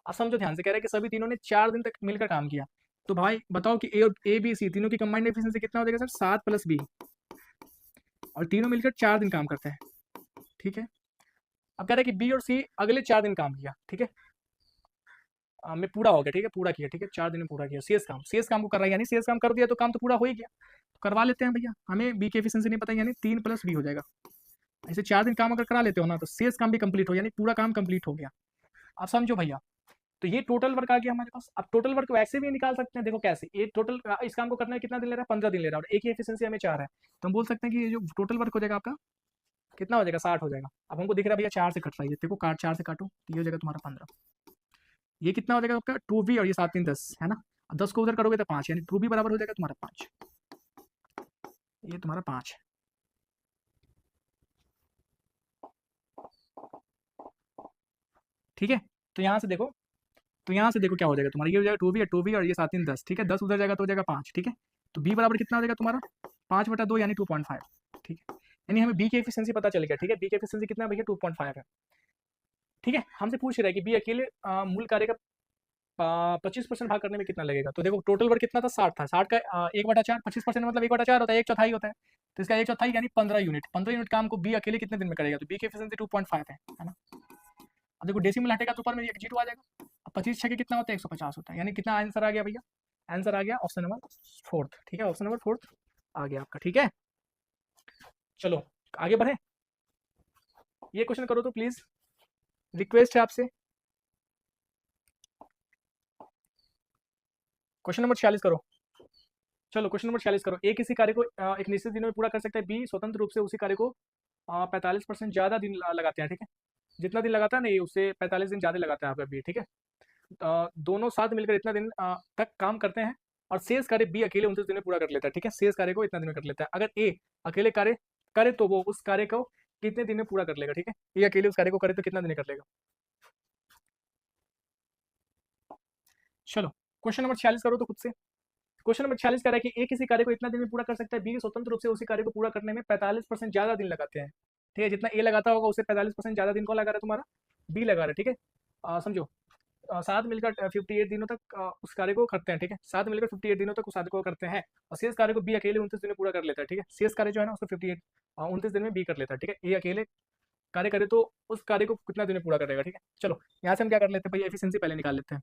अब समझो ध्यान से, कह रहा है कि सभी तीनों ने 4 दिन तक मिलकर काम किया। तो भाई बताओ कि ए बी सी तीनों की कंबाइंड एफिशिएंसी कितना हो जाएगा सर, 7 + बी, और तीनों मिलकर 4 दिन काम करते हैं। ठीक है, अब कह रहा है कि बी और सी अगले 4 दिन काम किया। ठीक है, में पूरा हो गया। ठीक है, पूरा किया। ठीक है, 4 दिन में पूरा किया। शेष काम को कर रहा है, यानी शेष काम कर दिया तो काम तो पूरा हो ही गया। तो करवा लेते हैं भैया, हमें बी की एफिशिएंसी नहीं पता, यानी 3 + बी हो जाएगा। ऐसे 4 दिन काम अगर करा लेते हो ना तो शेष काम भी कंप्लीट हो, यानी पूरा काम कंप्लीट हो गया। अब समझो भैया, तो ये टोटल वर्क आ गया हमारे पास। अब टोटल वर्क वैसे भी निकाल सकते हैं, देखो कैसे, ये टोटल इस काम को करने में कितना दिन ले रहा है, 15 दिन ले रहा है, और एक ही एफिशिएंसी हमें 4 है। तो हम बोल सकते हैं कि ये जो टोटल वर्क हो जाएगा आपका कितना हो जाएगा, 60 हो जाएगा। अब हमको दिख रहा है भैया 4 से कट रहा है, देखो 4 से काटो, ये हो जाएगा तुम्हारा 15। ये कितना हो जाएगा आपका 2b, और ये 7 3 10, है ना। अब 10 को उधर करोगे तो 5, यानी 2b बराबर हो जाएगा तुम्हारा 5। ये तुम्हारा 5 है। ठीक है। तो यहाँ से देखो, तो यहाँ से देखो क्या हो जाएगा तुम्हारा, ये हो जाएगा 2b, 2b और ये 7 3 10, ठीक है। 10 उधर जाएगा तो हो जाएगा 5, ठीक है। तो b बराबर कितना हो जाएगा तुम्हारा 5/2 यानी 2.5, ठीक है। यानी हमें b की एफिशिएंसी पता चल गया, ठीक है। b की एफिशिएंसी कितना है भैया 2.5 है, ठीक है। हमसे पूछ रहा है कि b अकेले मूल कार्य का 25% भाग करने में कितना लगेगा। तो देखो टोटल वर्क कितना था 60 था, 60 का 1/4, 25% मतलब 1/4 होता है, 1/4 होता है। तो इसका 1/4 यानी 15 यूनिट, 15 यूनिट काम को बी अकेले कितने दिन में करेगा। तो बी की एफिशिएंसी 2.5 है ना। अब देखो डेसिमल हटेगा तो ऊपर में एक जीरो आ जाएगा। अब 25 छः कितना होता है 150 होता है, यानी कितना आंसर आ गया भैया, आंसर आ गया ऑप्शन नंबर 4, ठीक है। ऑप्शन नंबर 4 आ गया आपका, ठीक है। चलो आगे बढ़े, ये क्वेश्चन करो तो प्लीज, रिक्वेस्ट है आपसे। क्वेश्चन नंबर 46 करो। चलो क्वेश्चन नंबर 46 करो। ए किसी कार्य को एक निश्चित दिनों में पूरा कर सकता है, बी स्वतंत्र रूप से उसी कार्य को 45% ज़्यादा दिन लगाते हैं, ठीक है। जितना दिन लगाता है ना ये, उससे 45 दिन ज़्यादा लगाता है आपका बी, ठीक है। दोनों साथ मिलकर इतना दिन तक काम करते हैं और शेष कार्य बी अकेले 29 दिन में पूरा कर लेता है, ठीक है। शेष कार्य को इतना दिन में कर लेता है। अगर ए अकेले कार्य करे तो वो उस कार्य को कितने दिन में पूरा कर लेगा, ठीक है। ए अकेले उस कार्य को करे तो कितना दिन में कर लेगा। चलो क्वेश्चन नंबर 46 करो तो खुद से। क्वेश्चन नंबर 46 कह रहा है कि ए किसी कार्य को इतना दिन में पूरा कर सकता है, बी स्वतंत्र रूप से उसी कार्य को पूरा करने में 45% ज़्यादा दिन लगाते हैं, ठीक है। जितना ए लगाता होगा उससे 45% ज़्यादा दिन कौन लगा रहा है तुम्हारा, बी लगा रहा है, ठीक है। समझो साथ मिलकर 58 दिनों तक उस कार्य को करते हैं, ठीक है। साथ मिलकर 58 दिनों तक उस कार्य को करते हैं और शेष कार्य को बी अकेले 29 दिन में पूरा कर लेता है, ठीक है। शेष कार्य जो है ना उसको 29 दिन में बी कर लेता है, ठीक है। ए अकेले कार्य करे तो उस कार्य को कितना दिन में पूरा करेगा, ठीक है। चलो यहाँ से हम क्या कर लेते हैं भैया, एफिशिएंसी पहले निकाल लेते हैं।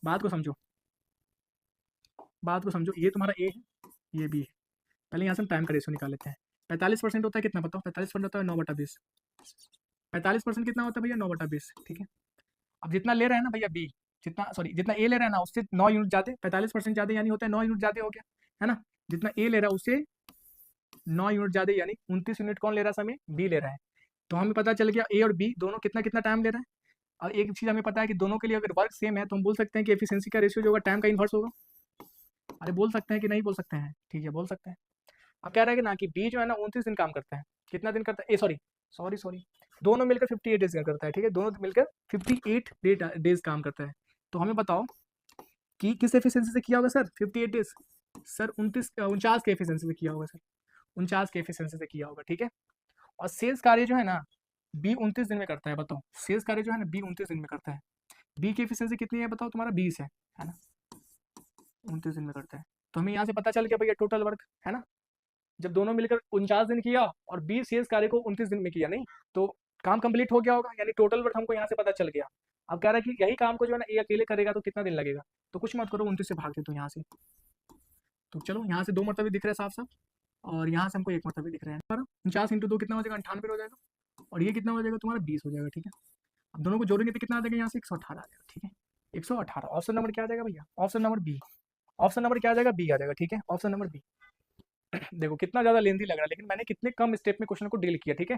बात को समझो, बात को समझो, ये तुम्हारा ए है, ये बी है। पहले यहाँ से हम टाइम का रेशियो निकाल लेते हैं। 45% होता है कितना बताओ, 45% होता है 9/20। 45% कितना होता है भैया 9/20, ठीक है। अब जितना ले रहे हैं ना भैया बी, जितना सॉरी जितना ए ले रहा है ना उससे 9 यूनिट ज़्यादा, 45% ज़्यादा यानी होता है 9 यूनिट ज़्यादा हो गया, है ना। जितना ए ले रहा है उससे 9 यूनिट ज़्यादा यानी 29 यूनिट कौन ले रहा है, समय बी ले रहा है। तो हमें पता चल गया ए और बी दोनों कितना कितना टाइम ले रहे हैं। और एक चीज़ हमें पता है कि दोनों के लिए अगर वर्क सेम है तो हम बोल सकते हैं कि एफिशिएंसी का रेशियो जो होगा टाइम का इन्वर्स होगा। अरे बोल सकते हैं कि नहीं बोल सकते हैं, ठीक है बोल सकते हैं। अब कह रहा है कि ना कि बी जो है ना 29 दिन काम करता है, कितना दिन करता है, ए सॉरी सॉरी सॉरी दोनों मिलकर 58 डेज करता है, ठीक है। दोनों मिलकर 58 डेज काम करता है। तो हमें बताओ कि किस एफिशिएंसी से किया होगा सर 58 डेज, सर 49 के एफिशिएंसी से किया होगा सर, 49 के एफिशिएंसी से किया होगा, ठीक है। और शेष कार्य जो है ना बी 29 दिन में करता है, बताओ शेष कार्य जो है ना बी 29 दिन में करता है। बी की एफिशिएंसी कितनी है बताओ तुम्हारा 20 है ना, 29 दिन में करता है। तो हमें यहाँ से पता चल गया भैया टोटल वर्क, है ना। जब दोनों मिलकर 49 दिन किया और 20 शेष कार्य को 29 दिन में किया, नहीं तो काम कंप्लीट हो गया होगा, यानी टोटल वर्क हमको यहाँ से पता चल गया। अब कह रहा है कि यही काम को जो है ना ए अकेले करेगा तो कितना दिन लगेगा। तो कुछ मत करो 29 से भाग दे तो यहाँ से, तो चलो यहाँ से 2 मरतबे दिख रहे हैं साफ साफ और यहाँ से हमको 1 मरतबे दिख रहे हैं। 49 × 2 कितना हो जाएगा 98 हो जाएगा और ये कितना हो जाएगा तुम्हारा 20 हो जाएगा, ठीक है। अब दोनों को जोड़ेंगे तो कितना आ जाएगा यहाँ से 118 आ जाएगा, ठीक है। 118 ऑप्शन नंबर क्या आ जाएगा भैया, option number B, option number क्या आ जाएगा बी आ जाएगा, ठीक है। Option number B. देखो कितना ज़्यादा लेंथी लग रहा है लेकिन मैंने कितने कम स्टेप में क्वेश्चन को डील किया, ठीक है।